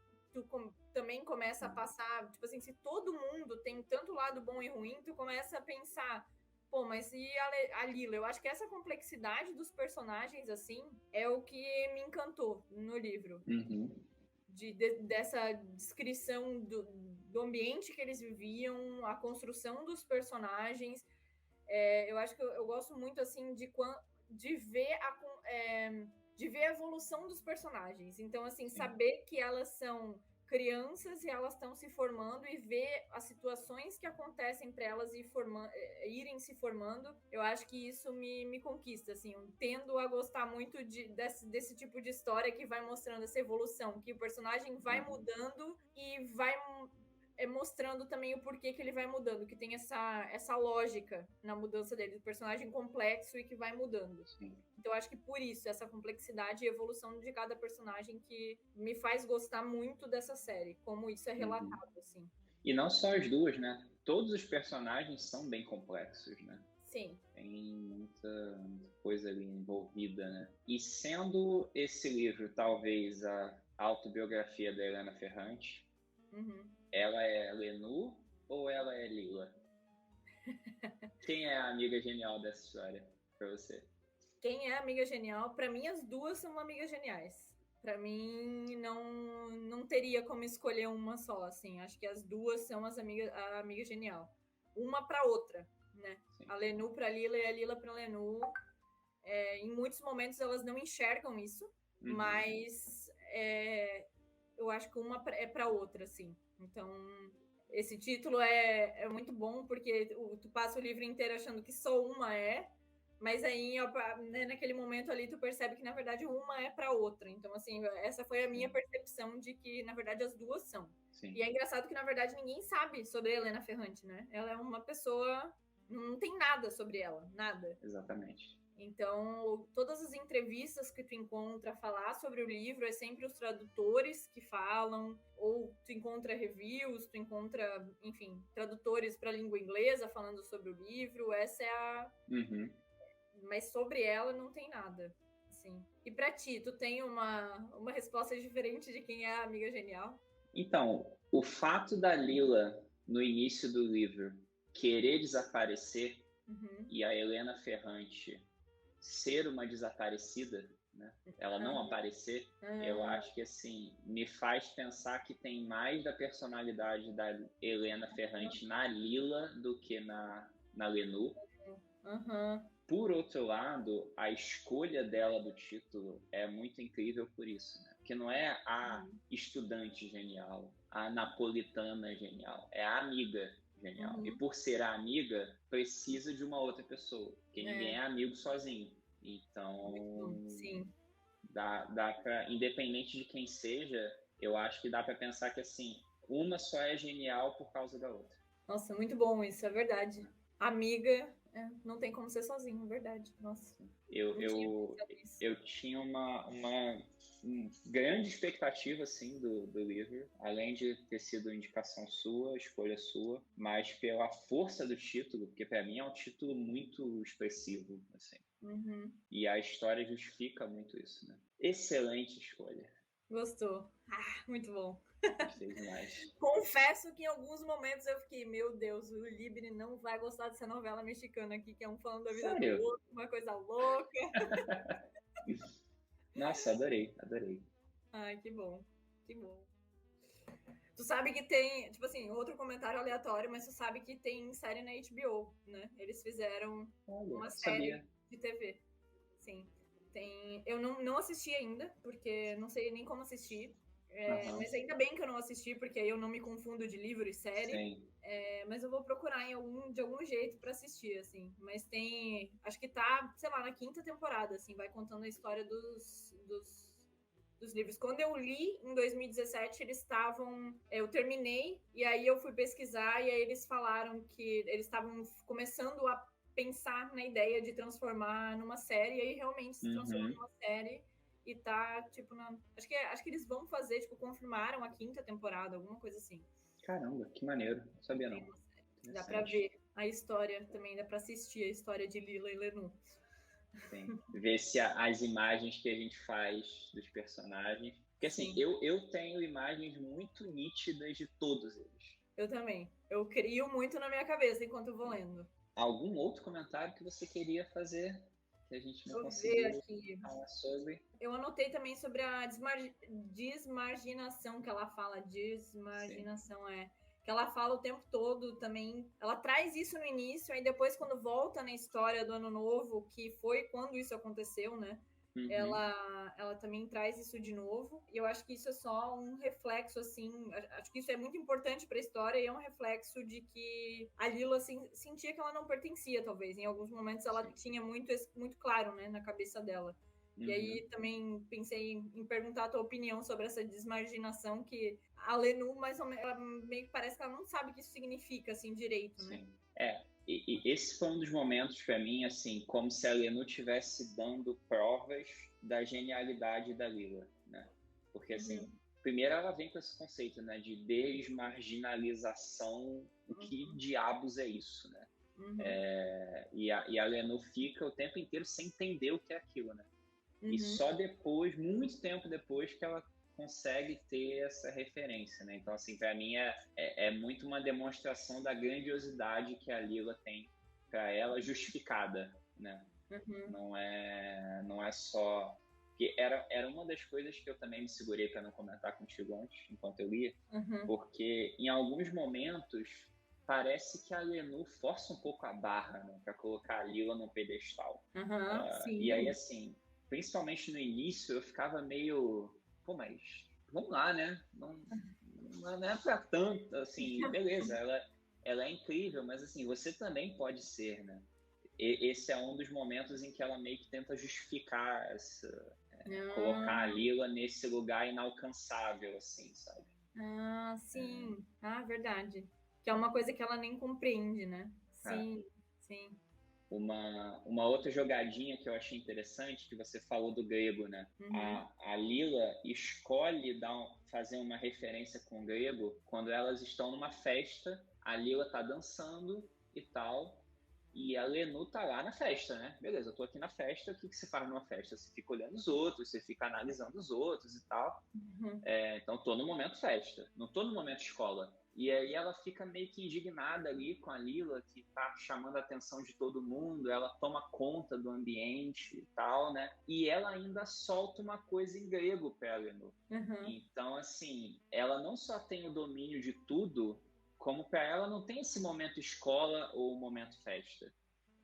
também começa a passar, tipo assim, se todo mundo tem tanto lado bom e ruim, tu começa a pensar. Pô, mas e a Lila? Eu acho que essa complexidade dos personagens, assim, é o que me encantou no livro. Uhum. Dessa descrição do ambiente que eles viviam, a construção dos personagens. Eu acho que eu gosto muito, assim, de ver de ver a evolução dos personagens. Então, assim, Sim. saber que elas são crianças e elas estão se formando e ver as situações que acontecem para elas irem se formando, eu acho que isso me conquista, assim, eu tendo a gostar muito desse tipo de história que vai mostrando essa evolução, que o personagem vai mudando e vai mostrando também o porquê que ele vai mudando, que tem essa lógica na mudança dele, do personagem complexo e que vai mudando. Sim. Então, eu acho que por isso, essa complexidade e evolução de cada personagem que me faz gostar muito dessa série, como isso é relatado, assim. E não só as duas, né? Todos os personagens são bem complexos, né? Sim. Tem muita coisa ali envolvida, né? E sendo esse livro, talvez, a autobiografia da Helena Ferrante, ela é Lenu ou ela é Lila? Quem é a amiga genial dessa história pra você? Quem é a amiga genial? Pra mim, as duas são amigas geniais. Pra mim, não teria como escolher uma só, assim. Acho que as duas são a amiga genial. Uma pra outra, né? Sim. A Lenu pra Lila e a Lila pra Lenu. Em muitos momentos elas não enxergam isso, mas eu acho que uma é pra outra, assim. Então, esse título é muito bom, porque tu passa o livro inteiro achando que só uma mas aí, né, naquele momento ali, tu percebe que, na verdade, uma é para outra. Então, assim, essa foi a minha percepção de que, na verdade, as duas são. Sim. E é engraçado que, na verdade, ninguém sabe sobre a Helena Ferrante, né? Ela é uma pessoa... Não tem nada sobre ela, nada. Exatamente. Então, todas as entrevistas que tu encontra falar sobre o livro é sempre os tradutores que falam, ou tu encontra reviews, tu encontra, enfim, tradutores para a língua inglesa falando sobre o livro. Essa é a... Mas sobre ela não tem nada, assim. E pra ti, tu tem uma resposta diferente de quem é a amiga genial? Então, o fato da Lila, no início do livro, querer desaparecer e a Helena Ferrante ser uma desaparecida, né? Ela não aparecer, eu acho que, assim, me faz pensar que tem mais da personalidade da Helena Ferrante na Lila do que na Lenu. Por outro lado, a escolha dela do título é muito incrível por isso, né? Porque não é a estudante genial, a napolitana genial, é a amiga genial. E por ser a amiga, precisa de uma outra pessoa, porque ninguém é amigo sozinho. Então, dá pra, independente de quem seja, eu acho que dá para pensar que, assim, uma só é genial por causa da outra. Nossa, muito bom isso, é verdade. Amiga, não tem como ser sozinho, é verdade. Nossa. Eu tinha uma grande expectativa, assim, do livro, além de ter sido indicação sua, escolha sua, mas pela força do título, porque para mim é um título muito expressivo, assim. E a história justifica muito isso, né? Excelente escolha. Gostou. Muito bom. Gostei demais. Confesso que em alguns momentos eu fiquei, meu Deus, o Libri não vai gostar dessa novela mexicana aqui, que é um falando da vida Sério? do outro, uma coisa louca. Nossa, adorei. Ai, que bom. Que bom. Tu sabe que tem, tipo assim, outro comentário aleatório, mas tu sabe que tem série na HBO, né? Eles fizeram uma série de TV. Sim. Eu não assisti ainda, porque não sei nem como assistir. Mas Aham. ainda bem que eu não assisti, porque aí eu não me confundo de livro e série. Sim. Mas eu vou procurar de algum jeito para assistir, assim. Mas acho que tá, sei lá, na quinta temporada, assim, vai contando a história dos livros. Quando eu li em 2017, eles estavam. Eu terminei, e aí eu fui pesquisar, e aí eles falaram que eles estavam começando a pensar na ideia de transformar numa série, e aí realmente se transformou Uhum. numa série. E tá, tipo, acho que eles vão fazer, tipo, confirmaram a quinta temporada, alguma coisa assim. Caramba, que maneiro. Não sabia não. Dá pra Interessante. ver a história também, dá pra assistir a história de Lila e Lenu. Sim. Ver se as imagens que a gente faz dos personagens. Porque assim, Sim, eu tenho imagens muito nítidas de todos eles. eu também. Eu crio muito na minha cabeça enquanto eu vou lendo. Algum outro comentário que você queria fazer que a gente não Deixa eu ver conseguiu aqui. falar sobre? Eu anotei também sobre a desmarginação que ela fala. Sim. Desmarginação que ela fala o tempo todo também. Ela traz isso no início, aí depois, quando volta na história do Ano Novo, que foi quando isso aconteceu, né? Uhum. Ela também traz isso de novo. E eu acho que isso é só um reflexo, assim. Acho que isso é muito importante para a história e é um reflexo de que a Lila assim, sentia que ela não pertencia, talvez. Em alguns momentos ela Sim. tinha muito claro, né, na cabeça dela. E Uhum. aí também pensei em perguntar a tua opinião sobre essa desmarginação que a Lenu, mais ou menos, ela meio que parece que ela não sabe o que isso significa, assim, direito, né? Sim. E esse foi um dos momentos para mim, assim, como se a Lenu tivesse dando provas da genialidade da Lila, né? Porque, assim, Uhum, primeiro ela vem com esse conceito, né, de desmarginalização, o que uhum, diabos é isso, né? uhum, E a Lenu fica o tempo inteiro sem entender o que é aquilo, né? E uhum, só depois, muito tempo depois, que ela consegue ter essa referência, né? Então, assim, para mim é muito uma demonstração da grandiosidade que a Lila tem para ela, justificada, né? uhum, Não é só que era uma das coisas que eu também me segurei para não comentar contigo antes, enquanto eu lia, uhum, porque em alguns momentos parece que a Lenu força um pouco a barra, né, para colocar a Lila no pedestal. uhum, E aí, sim. assim, principalmente no início, eu ficava meio, pô, mas vamos lá, né? Não é pra tanto, assim, beleza, ela é incrível, mas assim, você também pode ser, né? Esse é um dos momentos em que ela meio que tenta justificar colocar a Ah, Lila nesse lugar inalcançável, assim, sabe? sim. Ah, verdade. Que é uma coisa que ela nem compreende, né? É. Sim, sim. Uma outra jogadinha que eu achei interessante, que você falou do grego, né? Uhum, A Lila escolhe fazer uma referência com o grego quando elas estão numa festa, a Lila tá dançando e tal, e a Lenu tá lá na festa, né? Beleza, eu tô aqui na festa, o que você faz numa festa? Você fica olhando os outros, você fica analisando os outros e tal. uhum, Então, tô no momento festa, não tô no momento escola. E aí ela fica meio que indignada ali com a Lila, que tá chamando a atenção de todo mundo, ela toma conta do ambiente e tal, né? E ela ainda solta uma coisa em grego pra Eleanor. uhum, Então, assim, ela não só tem o domínio de tudo, como para ela não tem esse momento escola ou momento festa.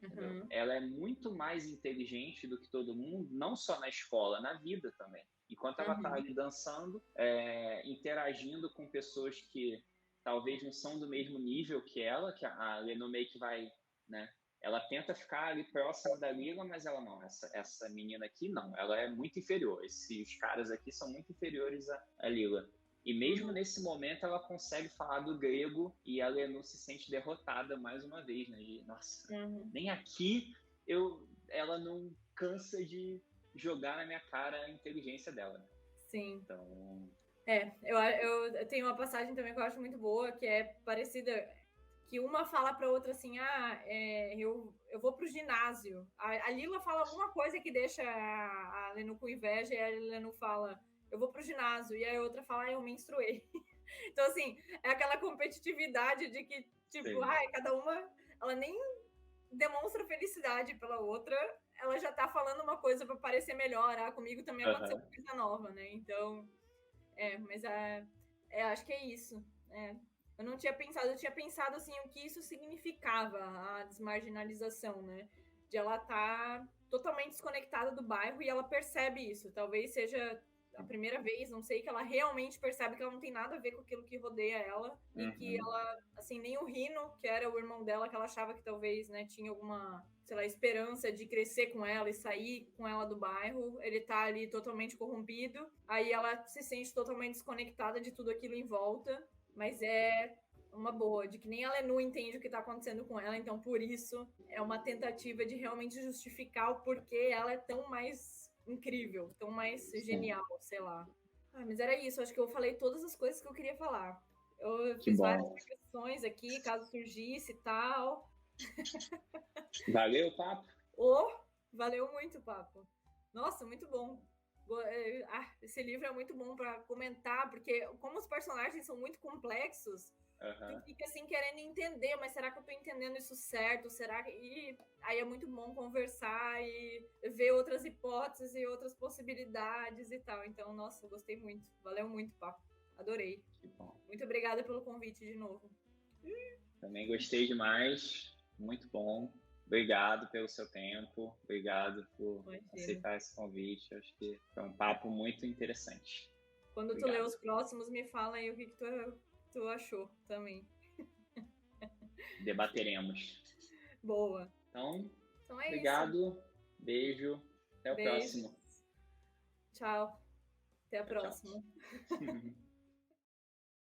Entendeu? uhum, Ela é muito mais inteligente do que todo mundo, não só na escola, na vida também. Enquanto ela está uhum, ali dançando, interagindo com pessoas que talvez não são do mesmo nível que ela, que a Leno meio que vai, né? Ela tenta ficar ali próxima da Lila, mas ela não. Essa menina aqui não. Ela é muito inferior. Esses caras aqui são muito inferiores a Lila. E mesmo uhum, nesse momento ela consegue falar do grego e a Lenu se sente derrotada mais uma vez, né? E, nossa, uhum. nem aqui ela não cansa de jogar na minha cara a inteligência dela, né? Sim. Então, Eu tenho uma passagem também que eu acho muito boa, que é parecida, que uma fala para outra assim, eu vou pro ginásio. A Lila fala alguma coisa que deixa a Lenu com inveja, e a Lenu fala, eu vou pro ginásio, e a outra fala, eu menstruei. Então, assim, é aquela competitividade de que, tipo, sim. cada uma, ela nem demonstra felicidade pela outra, ela já tá falando uma coisa para parecer melhor. Comigo também aconteceu Aham. uma coisa nova, né? Então, mas acho que é isso. É. Eu não tinha pensado, eu tinha pensado assim o que isso significava, a desmarginalização, né? De ela estar totalmente desconectada do bairro e ela percebe isso. Talvez seja a primeira vez, não sei, que ela realmente percebe que ela não tem nada a ver com aquilo que rodeia ela e que ela, assim, nem o Rino, que era o irmão dela, que ela achava que talvez, né, tinha alguma, sei lá, esperança de crescer com ela e sair com ela do bairro, ele tá ali totalmente corrompido. Aí ela se sente totalmente desconectada de tudo aquilo em volta, mas é uma boa, de que nem a Lenu entende o que tá acontecendo com ela, então por isso é uma tentativa de realmente justificar o porquê ela é tão mais incrível, tão mais genial, sei lá. Ah, mas era isso, acho que eu falei todas as coisas que eu queria falar. Eu Que fiz várias bom. reflexões aqui, caso surgisse e tal. Valeu, papo? Oh, valeu muito o papo. Nossa, muito bom. Esse livro é muito bom para comentar, porque como os personagens são muito complexos, tu fica assim querendo entender, mas será que eu tô entendendo isso certo? Será que... E aí é muito bom conversar e ver outras hipóteses e outras possibilidades e tal. Então, nossa, eu gostei muito. Valeu muito, papo. Adorei. Que bom. Muito obrigada pelo convite de novo. Também gostei demais. Muito bom. Obrigado pelo seu tempo. Obrigado por aceitar esse convite. Acho que foi um papo muito interessante. Quando tu lê os próximos, me fala aí o que tu achou também. Debateremos. Boa. Então é obrigado. Isso. Beijo. Até o próximo. Tchau. Até a próxima. Tchau.